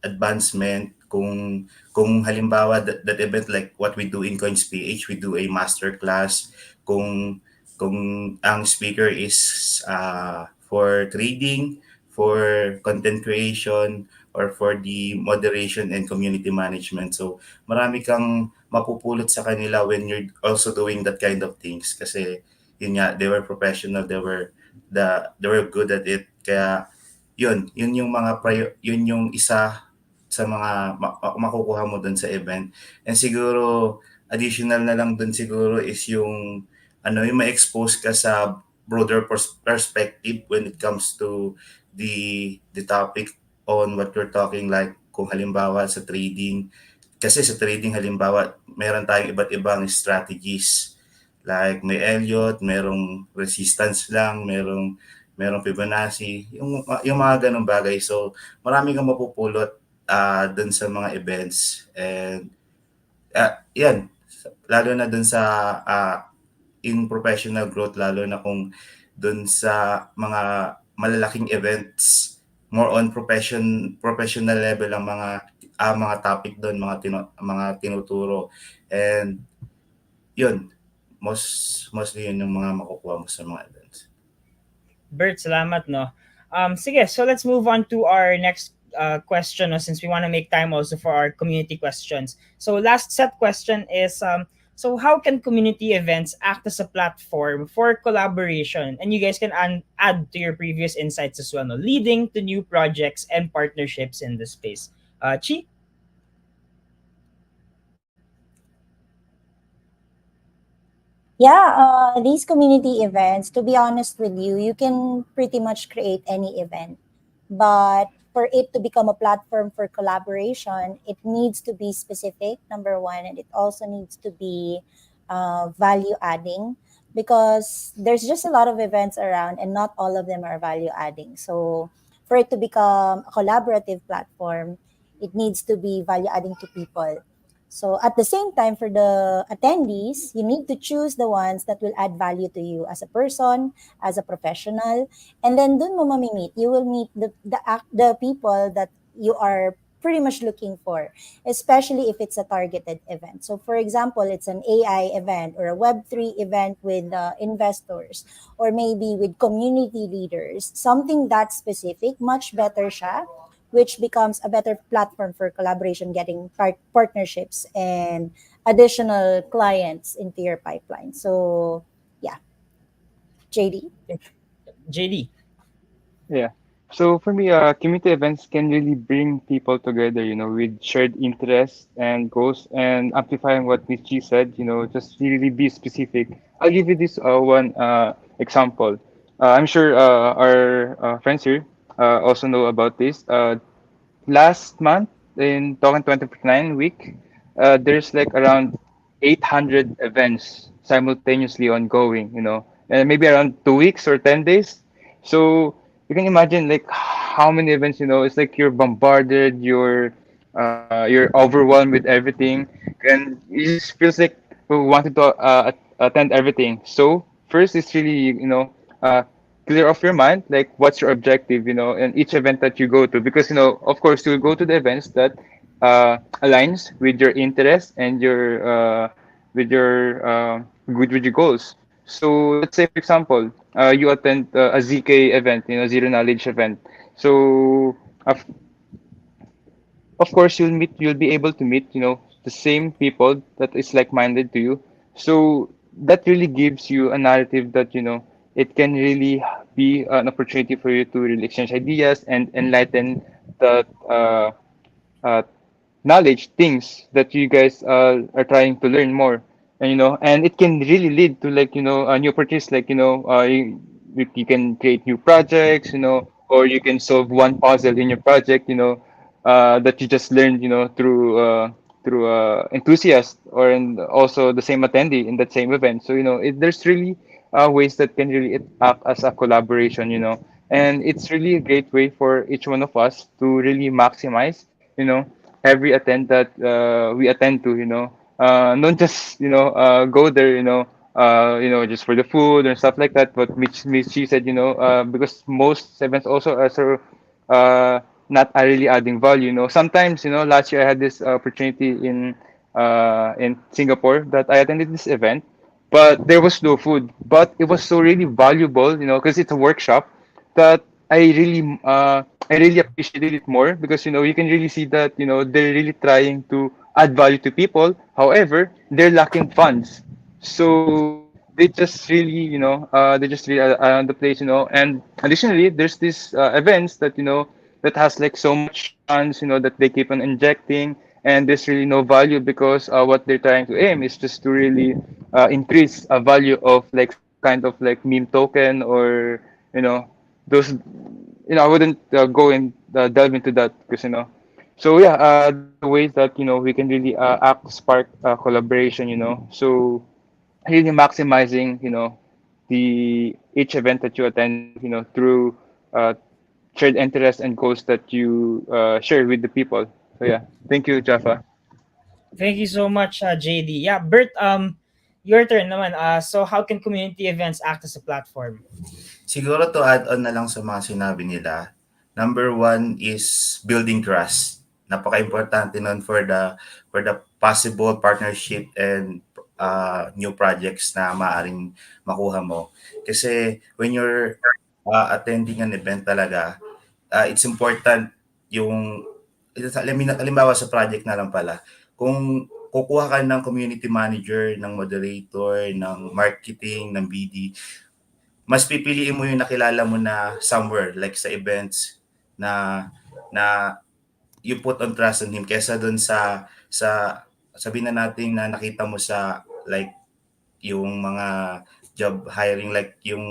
advancement kung halimbawa that event, like what we do in coins.ph, we do a master class kung ang speaker is for trading, for content creation, or for the moderation and community management. So marami kang mapupulot sa kanila when you're also doing that kind of things, kasi yun nga, they were professional, they were good at it. Kaya yun yung yun yung isa sa mga makukuha mo dun sa event. And siguro additional na lang dun siguro is yung ma-expose ka sa broader perspective when it comes to the topic on what you're talking. Like kung halimbawa sa trading, kasi sa trading halimbawa meron tayong iba't ibang strategies, like may Elliott, merong resistance lang, merong Fibonacci, yung mga ganong bagay. So marami kang mapupulot dun sa mga events. And yan, lalo na dun sa in professional growth, lalo na kung dun sa mga malalaking events, more on professional level ang mga topic doon, mga tinuturo. And yun, mostly yun yung mga makukuha mo sa mga events. Bert, salamat, no? Sige, so let's move on to our next question, no, since we want to make time also for our community questions. So last set question is, so how can community events act as a platform for collaboration? And you guys can add to your previous insights as well, no? Leading to new projects and partnerships in the space. Chi? Yeah, these community events, to be honest with you, you can pretty much create any event. But for it to become a platform for collaboration, it needs to be specific, number one, and it also needs to be value adding, because there's just a lot of events around and not all of them are value adding. So for it to become a collaborative platform, it needs to be value adding to people. So at the same time, for the attendees, you need to choose the ones that will add value to you as a person, as a professional, and then dun mo mamimit. You will meet the people that you are pretty much looking for, especially if it's a targeted event. So for example, it's an AI event or a Web3 event with investors, or maybe with community leaders, something that specific, much better siya, which becomes a better platform for collaboration, getting partnerships and additional clients into your pipeline. So, yeah. JD? JD? Yeah. So for me, community events can really bring people together, with shared interests and goals, and amplifying what Michi said, just really be specific. I'll give you this one example. I'm sure our friends here also know about this. Last month in Token 2029 week, there's like around 800 events simultaneously ongoing, and maybe around 2 weeks or 10 days. So you can imagine like how many events, it's like you're bombarded, you're overwhelmed with everything, and it just feels like we wanted to attend everything. So first, it's really, uh, clear off your mind, like what's your objective, in each event that you go to, because of course you'll go to the events that aligns with your interests and with your goals. So let's say, for example, you attend a ZK event, zero knowledge event. So of of course you'll be able to meet, the same people that is like-minded to you. So that really gives you a narrative that, it can really be an opportunity for you to really exchange ideas and enlighten the uh, knowledge, things that you guys are trying to learn more, and and it can really lead to, like, new opportunities, like, you can create new projects, or you can solve one puzzle in your project, that you just learned, through enthusiast, or and also the same attendee in that same event. So there's really ways that can really act as a collaboration, and it's really a great way for each one of us to really maximize, you know every attend that we attend to, not just go there, just for the food and stuff like that. But Mitch she said, because most events also are sort of not are really adding value. Sometimes, last year I had this opportunity in Singapore, that I attended this event, but there was no food. But it was so really valuable, because it's a workshop, that I really appreciated it more, because you can really see that they're really trying to add value to people. However, they're lacking funds, so they just really are on the place, And additionally, there's this events that that has like so much funds, that they keep on injecting, and there's really no value, because what they're trying to aim is just to really increase a value of like some kind of like meme token, or you know those I wouldn't go and delve into that, because so yeah, those are the ways that we can really spark collaboration, so really maximizing the each event that you attend to, through uh, shared interests and goals that you share with the people. So yeah, thank you, Jaffa. Thank you so much, JD. Yeah, Bert, your turn naman. So how can community events act as a platform? Siguro to add on na lang sa mga sinabi nila, number one is building trust. Napaka-importante nun for the possible partnership and new projects na maaring makuha mo. Kasi when you're attending an event talaga, it's important yung halimbawa sa project na lang pala, kung kukuha ka ng community manager, ng moderator, ng marketing, ng BD, mas pipiliin mo yung nakilala mo na somewhere like sa events na na you put on trust on him kesa dun sa sabihin na natin na nakita mo sa like yung mga job hiring like yung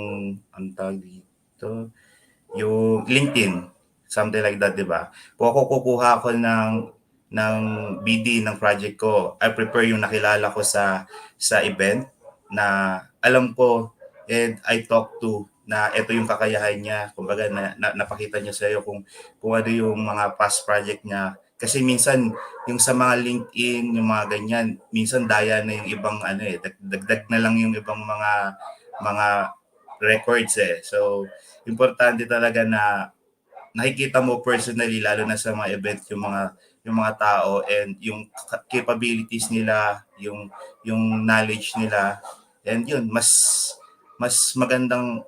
ang tawag dito yung LinkedIn, something like that, 'di ba? Kung ako kukuha ako ng BD ng project ko, I prepare yung nakilala ko sa event na alam ko and I talk to na ito yung kakayahan niya. Kumbaga napakita niya sa iyo kung ano yung mga past project niya. Kasi minsan yung sa mga LinkedIn, yung mga ganyan, minsan daya na yung ibang ano eh, dagdag na lang yung ibang mga records eh. So importante talaga na nakikita mo personally lalo na sa mga event yung mga tao and yung capabilities nila, yung knowledge nila. And yun, mas magandang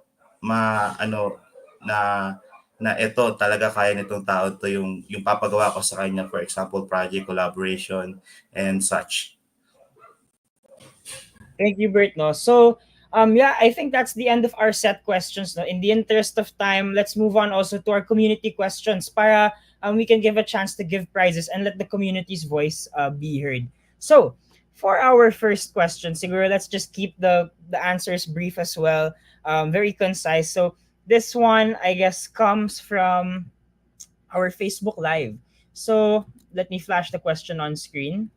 ano na eto talaga kaya nitong tao to yung papagawa ko sa kanya, for example project collaboration and such. Thank you, Bert. No, so yeah, I think that's the end of our set questions. No, in the interest of time, let's move on also to our community questions. Para we can give a chance to give prizes and let the community's voice be heard. So for our first question, siguro let's just keep the answers brief as well, very concise. So this one, I guess, comes from our Facebook Live. So let me flash the question on screen.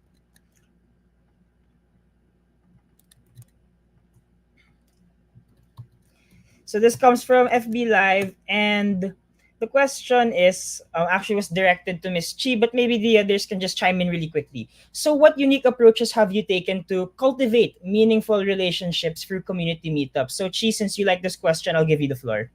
So this comes from FB Live, and The question is actually was directed to Miss Chi, but maybe the others can just chime in really quickly. So, what unique approaches have you taken to cultivate meaningful relationships through community meetups? So, Chi, since you like this question, I'll give you the floor.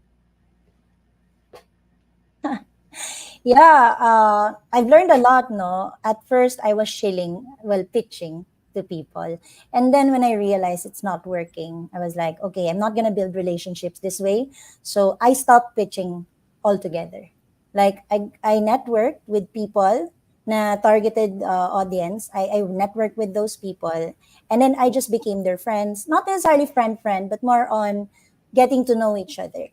Yeah, I've learned a lot, no? At first, I was pitching to people. And then when I realized it's not working, I was like, okay, I'm not going to build relationships this way. So I stopped pitching altogether. Like, I networked with people na targeted audience. I networked with those people. And then I just became their friends. Not necessarily friend, but more on getting to know each other,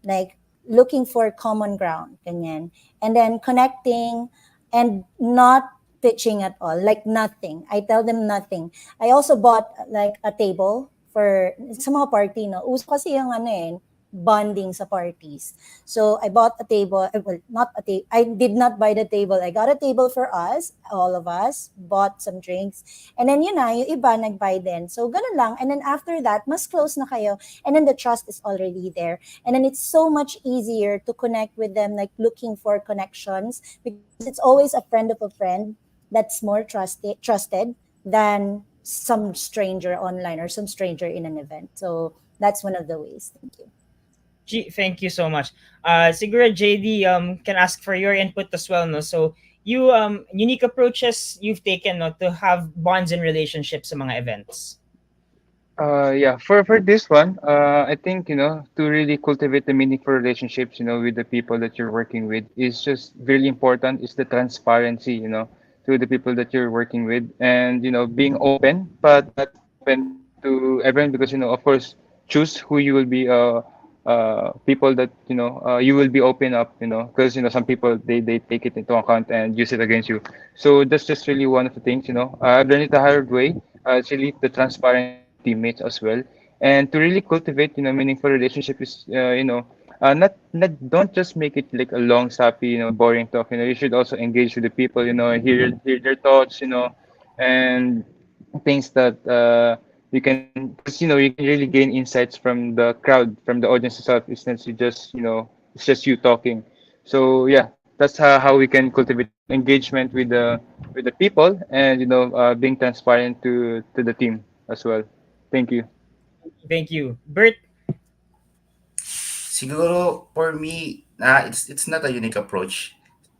like looking for common ground, ganyan. And then connecting and not pitching at all, like nothing. I tell them nothing. I also bought like a table for sa mga party, no? Uso kasi yung ano eh, bonding sa parties. So I bought a table, well, not a table. I did not buy the table. I got a table for us, all of us, bought some drinks. And then yun na, yung iba nag-buy din. So ganun lang. And then after that, mas close na kayo. And then the trust is already there. And then it's so much easier to connect with them, like looking for connections, because it's always a friend of a friend that's more trusted than some stranger online or some stranger in an event. So that's one of the ways. Thank you. Thank you so much. Siguro JD can ask for your input as well, no. So you unique approaches you've taken, no, to have bonds and relationships sa mga events. Yeah, for this one, I think to really cultivate the meaningful relationships, with the people that you're working with is just really important. Is the transparency, to the people that you're working with, and being open, but not open to everyone because of course, choose who you will be. People that you will be open up, because some people they take it into account and use it against you. So that's just really one of the things. I've learned it the hard way. It's really the transparency with your teammates as well, and to really cultivate meaningful relationship is not don't just make it like a long sappy boring talk. You should also engage with the people. Hear their thoughts. And things that you can because you can really gain insights from the crowd, from the audience itself, instead you just it's just you talking. So yeah, that's how we can cultivate engagement with the people, and being transparent to the team as well. Thank you. Thank you, Bert. Siguro for me, it's not a unique approach.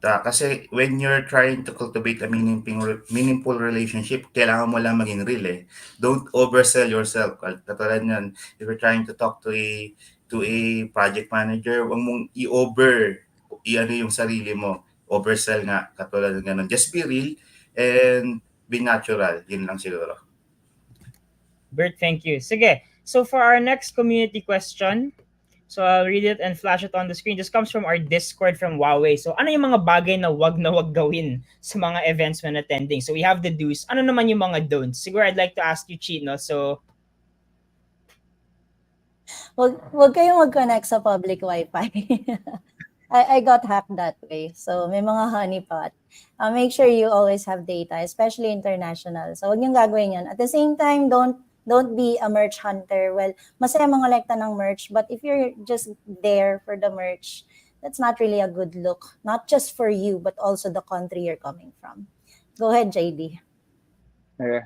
Kasi when you're trying to cultivate a meaningful relationship, kailangan mo lang maging real eh. Don't oversell yourself. Katulad niyan, if you're trying to talk to a project manager, wag mong i-ano yung sarili mo. Oversell nga, katulad ng ganun. Just be real and be natural. Yun lang siguro. Bert, thank you. Sige. So for our next community question, so I'll read it and flash it on the screen. This comes from our Discord from Huawei. So ano yung mga bagay na wag gawin sa mga events when attending? So we have the do's. Ano naman yung mga don'ts? Siguro I'd like to ask you, Chi, no? So Wag kayong mag-connect sa public Wi-Fi. I got hacked that way. So, may mga honeypot. Make sure you always have data, especially international. So, wag niyong gagawin yan. At the same time, don't be a merch hunter. Well, masaya mangolekta ng merch, but if you're just there for the merch, that's not really a good look. Not just for you, but also the country you're coming from. Go ahead, JD. Yeah.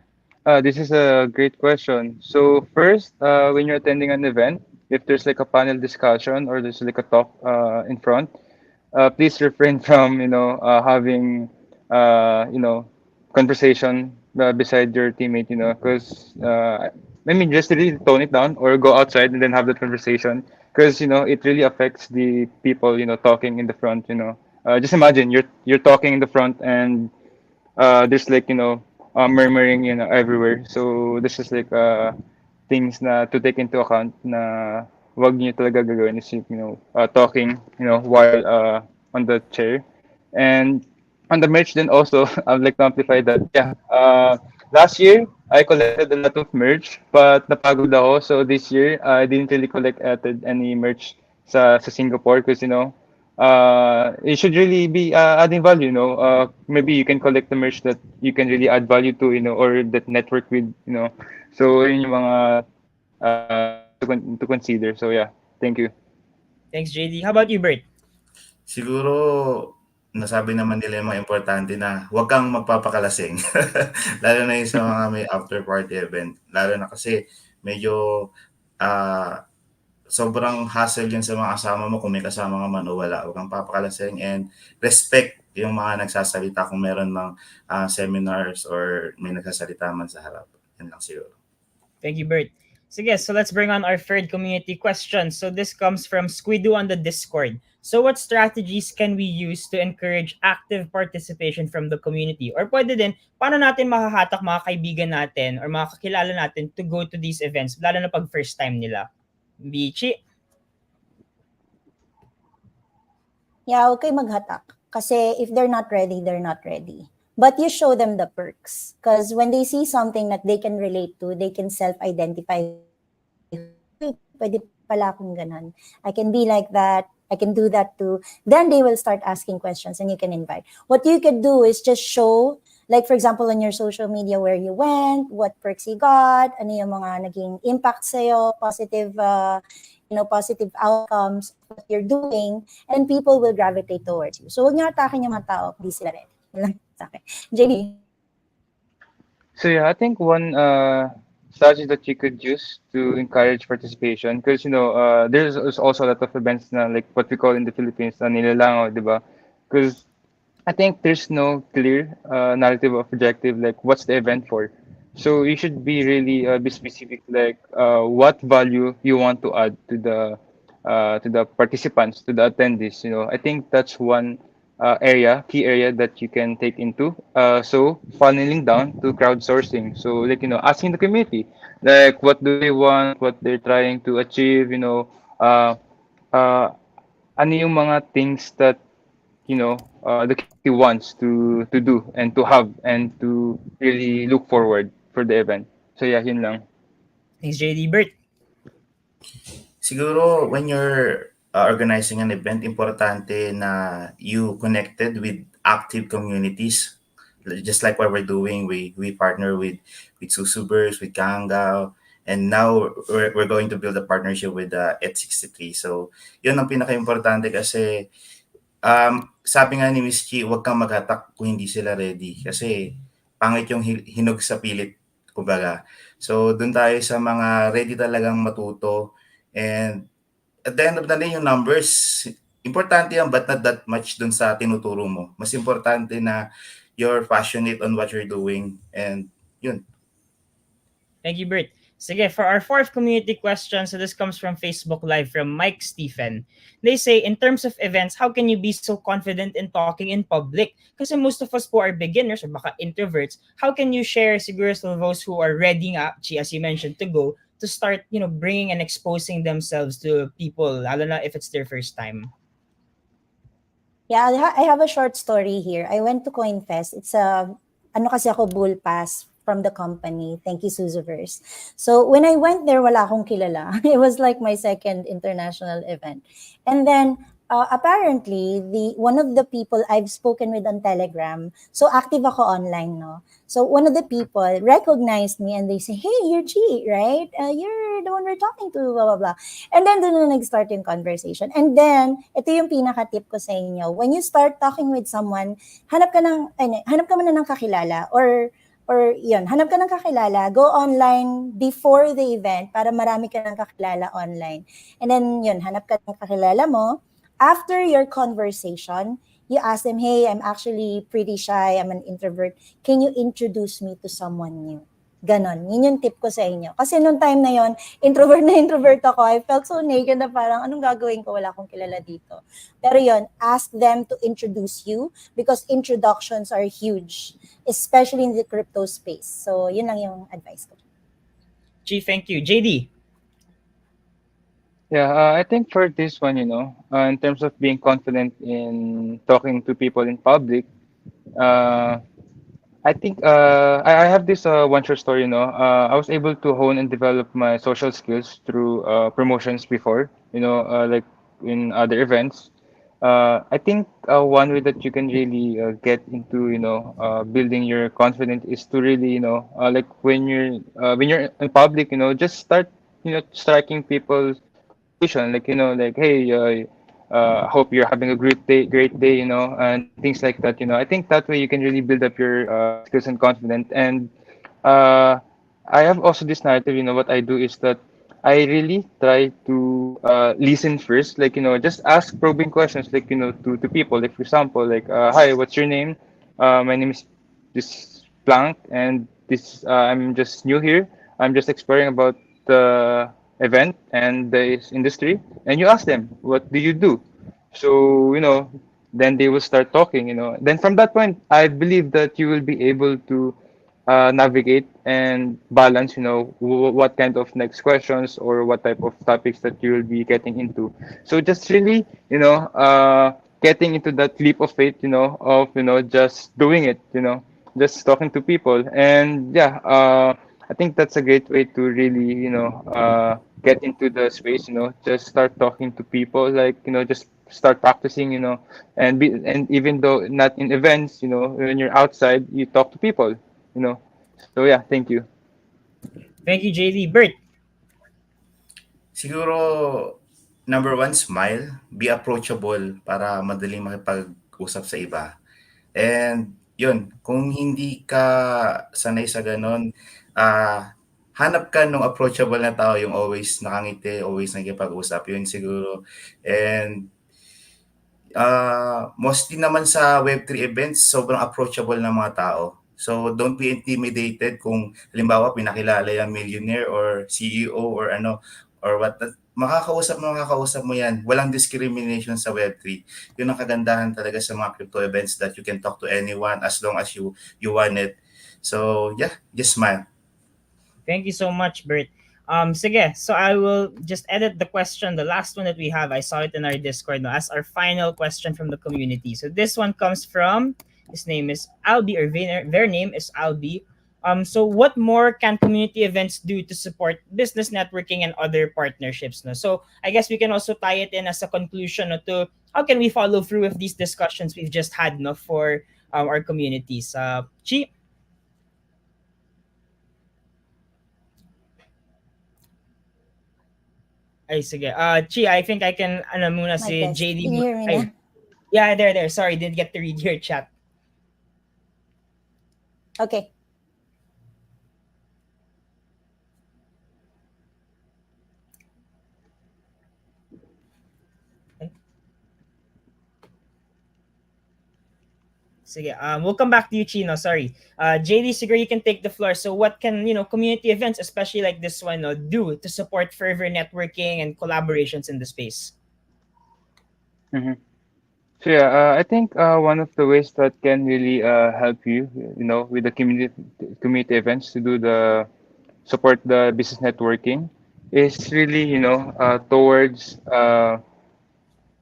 This is a great question. So first, when you're attending an event, if there's like a panel discussion or there's like a talk in front, please refrain from having conversation beside your teammate. Because I mean, just really tone it down or go outside and then have that conversation. Because it really affects the people talking in the front. Just imagine you're talking in the front and there's like murmuring everywhere, so this is like things na to take into account na wag niyo talaga gagawin is talking while on the chair. And on the merch then also I'd like to amplify that, yeah, last year I collected a lot of merch but napagod ako, so this year I didn't really collect any merch sa Singapore because it should really be adding value. Maybe you can collect the merch that you can really add value to, or that network with. So yun yung mga things to consider. So yeah, thank you. thanks, JD. How about you, Bert? Siguro, nasabi naman nila yung mga importante na huwag kang magpapakalasing. Lalo na yung sa mga may after party event. Lalo na kasi medyo ah, sobrang hassle yun sa mga kasama mo kung may kasama ka man o wala. Huwag kang papakalasing and respect yung mga nagsasalita kung meron ng seminars or may nagsasalita man sa harap. Yan lang siguro. Thank you, Bert. Sige, so let's bring on our third community question. So this comes from Squidu on the Discord. So what strategies can we use to encourage active participation from the community? Or pwede din, paano natin makahatak mga kaibigan natin or mga kakilala natin to go to these events, lalo na pag first time nila? Bichi? Yeah, okay maghatak. Kasi if they're not ready, they're not ready. But you show them the perks. Because when they see something that they can relate to, they can self-identify. Uy, pwede pala akong ganun. I can be like that. I can do that too. Then they will start asking questions and you can invite. What you could do is just show, like for example, on your social media where you went, what perks you got, ano yung mga naging impact sa'yo, positive, positive outcomes of what you're doing, and people will gravitate towards you. So huwag niyo atakin yung mga tao, hindi sila ready. Yun lang sa akin. JD? So yeah, I think one strategy that you could use to encourage participation, because there's also a lot of events na like what we call in the Philippines na nilalangaw, di ba? Because I think there's no clear narrative of objective, like what's the event for. So you should be really be specific, like what value you want to add to the participants, to the attendees. I think that's one key area that you can take into. So funneling down to crowdsourcing. So like asking the community, like what do they want, what they're trying to achieve. Uh, uh, ano yung mga things that the community wants to do and to have and to really look forward for the event. So yeah, yun lang. Thanks, JD. Bert? Siguro when you're organizing an event, importante na you connected with active communities. Just like what we're doing, we partner with Susubers, with Kangao, and now we're going to build a partnership with Et63. So, yun ang pinaka-importante kasi sabi nga ni Miss Chi, huwag kang maghatak kung hindi sila ready. Kasi pangit yung hinog sa pilit, kumbaga. So, dun tayo sa mga ready talagang matuto. And at the end of the day, yung numbers, importante yan, but not that much dun sa tinuturo mo. Mas importante na you're passionate on what you're doing. And yun. Thank you, Bert. Sige, for our fourth community question, so this comes from Facebook Live from Mike Stephen. They say, in terms of events, how can you be so confident in talking in public? Kasi most of us po are beginners or baka introverts. How can you share siguro to those who are ready nga, as you mentioned, to go, to start, bringing and exposing themselves to people, lalo na if it's their first time? Yeah, I have a short story here. I went to CoinFest. It's ano kasi ako, bull pass from the company. Thank you, Suzuverse. So when I went there, wala akong kilala. It was like my second international event. And then apparently, one of the people I've spoken with on Telegram, so active ako online, no? So one of the people recognized me and they say, hey, you're G, right? You're the one we're talking to, blah, blah, blah. And then doon na nag-start yung conversation. And then, ito yung pinaka-tip ko sa inyo. When you start talking with someone, hanap ka muna ng kakilala or yun, hanap ka ng kakilala, go online before the event para marami ka ng kakilala online. And then yun, hanap ka ng kakilala mo. After your conversation, you ask them, hey, I'm actually pretty shy, I'm an introvert. Can you introduce me to someone new? Ganon. Yun yung tip ko sa inyo. Kasi nung time na yon, introvert ako. I felt so naked na parang, anong gagawin ko? Wala akong kilala dito. Pero yon, ask them to introduce you because introductions are huge, especially in the crypto space. So, yun lang yung advice ko. G, thank you. JD? Yeah, I think for this one, in terms of being confident in talking to people in public, uh, I think I have this one short story. I was able to hone and develop my social skills through promotions before. Like in other events. I think one way that you can really get into building your confidence is to really like when you're in public, just start striking people's conversation, like like hey, hope you're having a great day, and things like that. I think that way you can really build up your skills and confidence. And uh, I have also this narrative. What I do is that I really try to listen first, like just ask probing questions, like to people. Like for example, like hi, what's your name? My name is this blank, and this I'm just new here. I'm just exploring about the event and the industry. And you ask them, what do you do? So then they will start talking. Then from that point, I believe that you will be able to navigate and balance, what kind of next questions or what type of topics that you will be getting into. So just really, getting into that leap of faith, of, just doing it, just talking to people. And yeah, I think that's a great way to really, get into the space, just start talking to people, like, just start practicing, and even though not in events, when you're outside, you talk to people, you know. So yeah, thank you. Thank you, JD. Bert, Siguro, number one, smile. Be approachable para madaling makipag-usap sa iba. And yun, kung hindi ka sanay sa ganon, hanap ka nung approachable na tao, yung always nakangiti, always nakikipag-usap. Yun siguro. And mostly naman sa Web3 events, sobrang approachable ng mga tao. So don't be intimidated kung halimbawa pinakilala yung millionaire or CEO or ano or what. Makakausap mo yan. Walang discrimination sa Web3. Yun ang kagandahan talaga sa mga crypto events, that you can talk to anyone as long as you want it. So yeah, just smile. thank you so much, Bert. Sige, so I will just edit the question, the last one that we have. I saw it in our Discord now as our final question from the community. So this one comes from, his name is Albi, or their name is Albi. So what more can community events do to support business networking and other partnerships? No? So I guess we can also tie it in as a conclusion, no, to how can we follow through with these discussions we've just had, no, for our communities. Chi, ay sige. Chi, I think I can, ano muna My si test. JD Can you mo. hear me Ay, na? yeah, there. Sorry, didn't get to read your chat. Okay. Ay, sige, we'll come back to you, Chino. Sorry. JD, sige, you can take the floor. So what can, community events, especially like this one, no, do to support further networking and collaborations in the space? Hmm. So yeah, I think one of the ways that can really help you, with the community events to do the support the business networking is really, towards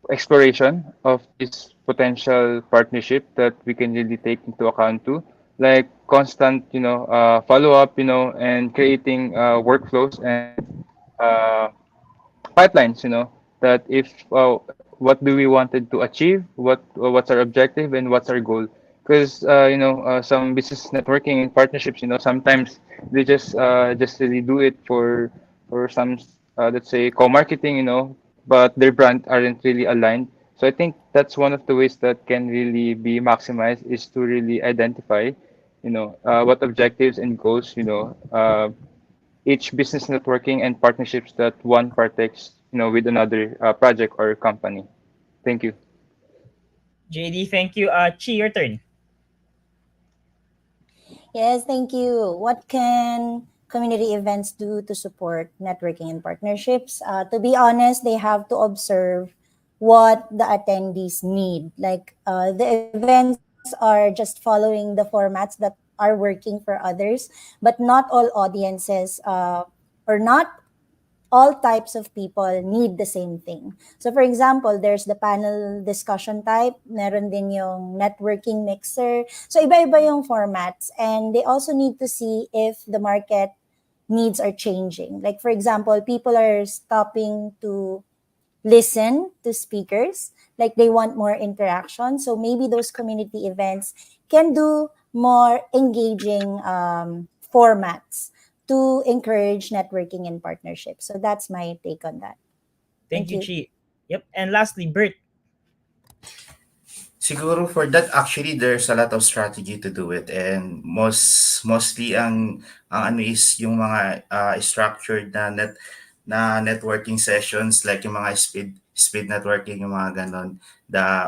exploration of this potential partnership that we can really take into account too, like constant, follow up, and creating workflows and uh, pipelines, that if what do we wanted to achieve, what's our objective and what's our goal. Because some business networking and partnerships, sometimes they just really do it for some let's say co-marketing, but their brand aren't really aligned. So I think that's one of the ways that can really be maximized, is to really identify, what objectives and goals, each business networking and partnerships that one partakes, with another project or company. Thank you. JD, thank you. Chi, your turn. Yes, thank you. What can community events do to support networking and partnerships? To be honest, they have to observe what the attendees need. Like the events are just following the formats that are working for others, but not all audiences or not all types of people need the same thing. So for example, there's the panel discussion type, meron din yung networking mixer. So iba-iba yung formats, and they also need to see if the market needs are changing. Like for example, people are stopping to listen to speakers, like they want more interaction. So maybe those community events can do more engaging formats to encourage networking and partnerships. So that's my take on that. Thank Thank you, you. Chi. Yep. And lastly, Bert. Siguro for that actually there's a lot of strategy to do it, and mostly ang ano is yung mga structured na networking sessions, like yung mga speed networking, yung mga ganon,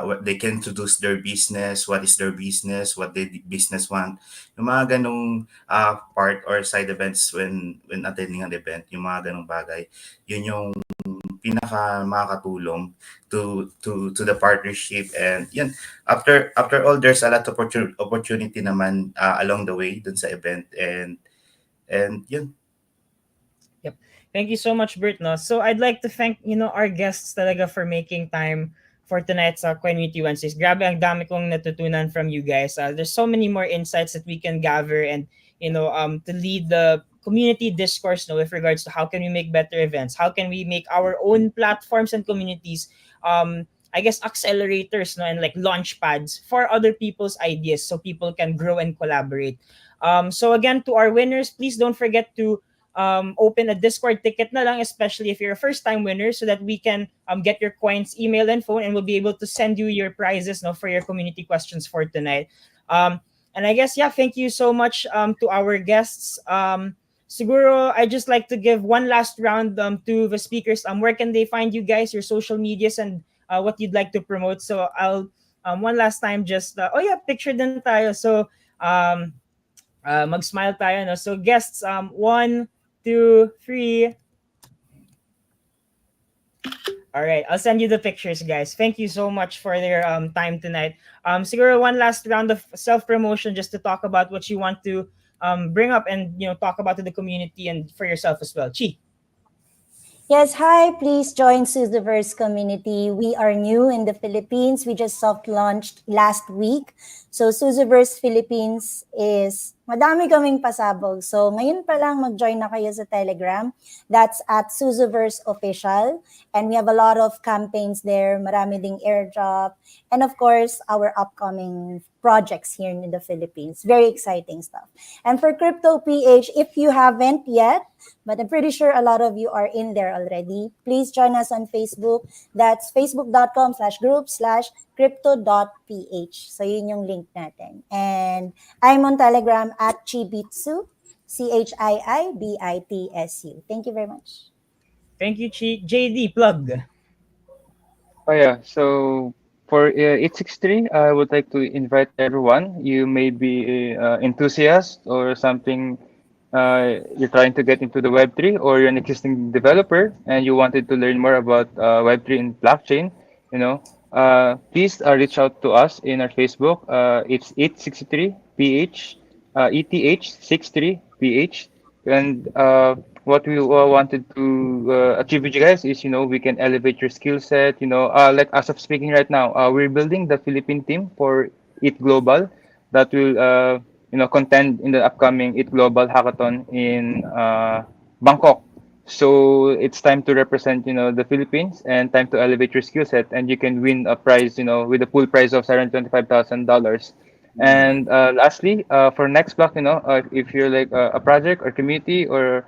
what they can introduce their business, what is their business, what they business want, yung mga ganong part or side events when attending an event, yung mga ganong bagay, yun yung pinaka makakatulong to the partnership. And yun, after all, there's a lot of opportunity naman along the way dun sa event. And yun. Yep. Thank you so much, Bert. No? So I'd like to thank, our guests talaga for making time for tonight's Community Wednesdays. Grabe, ang dami kong natutunan from you guys. There's so many more insights that we can gather and, to lead the community discourse, no, with regards to how can we make better events, how can we make our own platforms and communities, I guess, accelerators, no, and like launch pads for other people's ideas so people can grow and collaborate. So again, to our winners, please don't forget to open a Discord ticket na lang, especially if you're a first-time winner, so that we can get your coins, email, and phone, and we'll be able to send you your prizes, no, for your community questions for tonight. And I guess, yeah, thank you so much to our guests. Siguro, I just like to give one last round to the speakers. Where can they find you guys, your social medias, and what you'd like to promote? So I'll one last time just oh yeah, picture din tayo. So mag-smile tayo, no? So guests, 1, 2, 3. All right, I'll send you the pictures, guys. Thank you so much for their time tonight. Siguro one last round of self-promotion just to talk about what you want to bring up and talk about to the community and for yourself as well. Chi. Yes, hi, please join Suzuverse community. We are new in the Philippines. We just soft launched last week. So Suzuverse Philippines is madami kaming pasabog. So ngayon pa lang mag-join na kayo sa Telegram. That's at Suzuverse Official. And we have a lot of campaigns there. Marami ding airdrop. And of course, our upcoming projects here in the Philippines. Very exciting stuff. And for Crypto PH, if you haven't yet, but I'm pretty sure a lot of you are in there already, please join us on Facebook. That's facebook.com/group/crypto.ph. So yun yung link natin. And I'm on Telegram at Chibitsu, CHIIBITSU. Thank you very much. Thank you, Chi. JD, plug. Oh yeah, so for 863, I would like to invite everyone. You may be enthusiast or something. You're trying to get into the Web3, or you're an existing developer and you wanted to learn more about Web3 and blockchain. Please reach out to us in our Facebook. It's 863PH, ETH63PH, and what we wanted to achieve with you guys is, we can elevate your skill set. Like as of speaking right now, we're building the Philippine team for It Global that will, contend in the upcoming It Global Hackathon in Bangkok. So it's time to represent, the Philippines, and time to elevate your skill set, and you can win a prize, with a full prize of $725,000. And lastly, for next block, if you're like a project or community or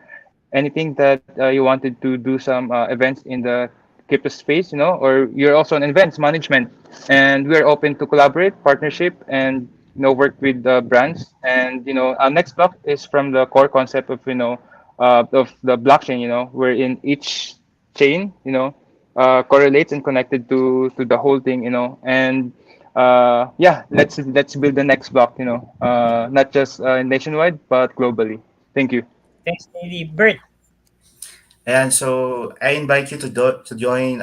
anything that you wanted to do some events in the crypto space, or you're also in events management, and we're open to collaborate, partnership, and work with the brands. And our next block is from the core concept of the blockchain, where in each chain, correlates and connected to the whole thing, and yeah, let's build the next block, not just nationwide but globally. Thank you. Thanks, JD. Bert. And so I invite you to join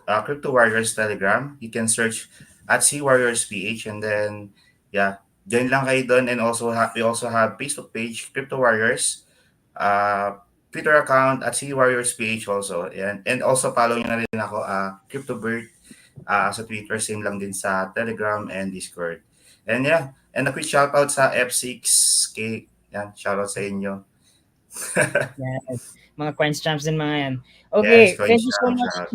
Crypto Warriors Telegram. You can search at C Warriors PH, and then yeah, join lang kayo doon. And also we also have Facebook page Crypto Warriors, Twitter account at C Warriors PH also. And also follow nyo na rin ako, CryptoBird, sa Twitter, same lang din sa Telegram and Discord. And yeah, and a quick shout out sa F6K. Yan, shout out sa inyo. Yes. Mga coins champs din mga yan. Yes, Okay, coin thank you so shout much, out.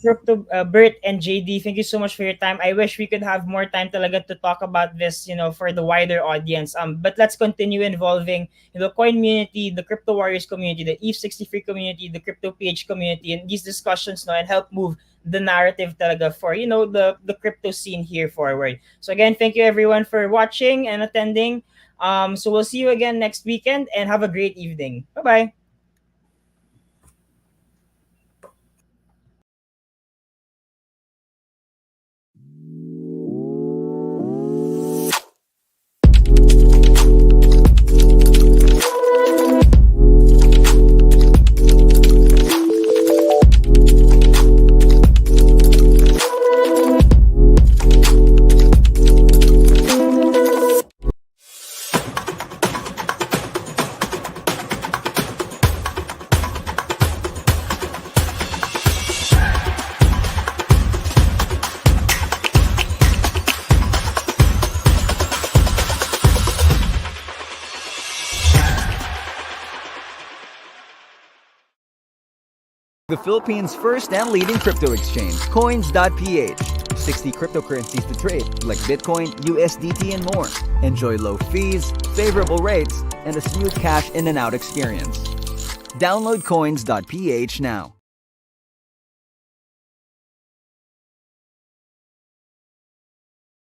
Crypto, Bert and JD. Thank you so much for your time. I wish we could have more time talaga to talk about this, for the wider audience. But let's continue involving the COINMUNITY, the Crypto Warriors community, the ETH63 community, the Crypto PH community, and these discussions, and help move the narrative talaga for the crypto scene here forward. So again, thank you everyone for watching and attending. So we'll see you again next weekend and have a great evening. Bye bye. The Philippines' first and leading crypto exchange, coins.ph. 60 cryptocurrencies to trade, like Bitcoin, USDT, and more. Enjoy low fees, favorable rates, and a smooth cash in and out experience. Download coins.ph now.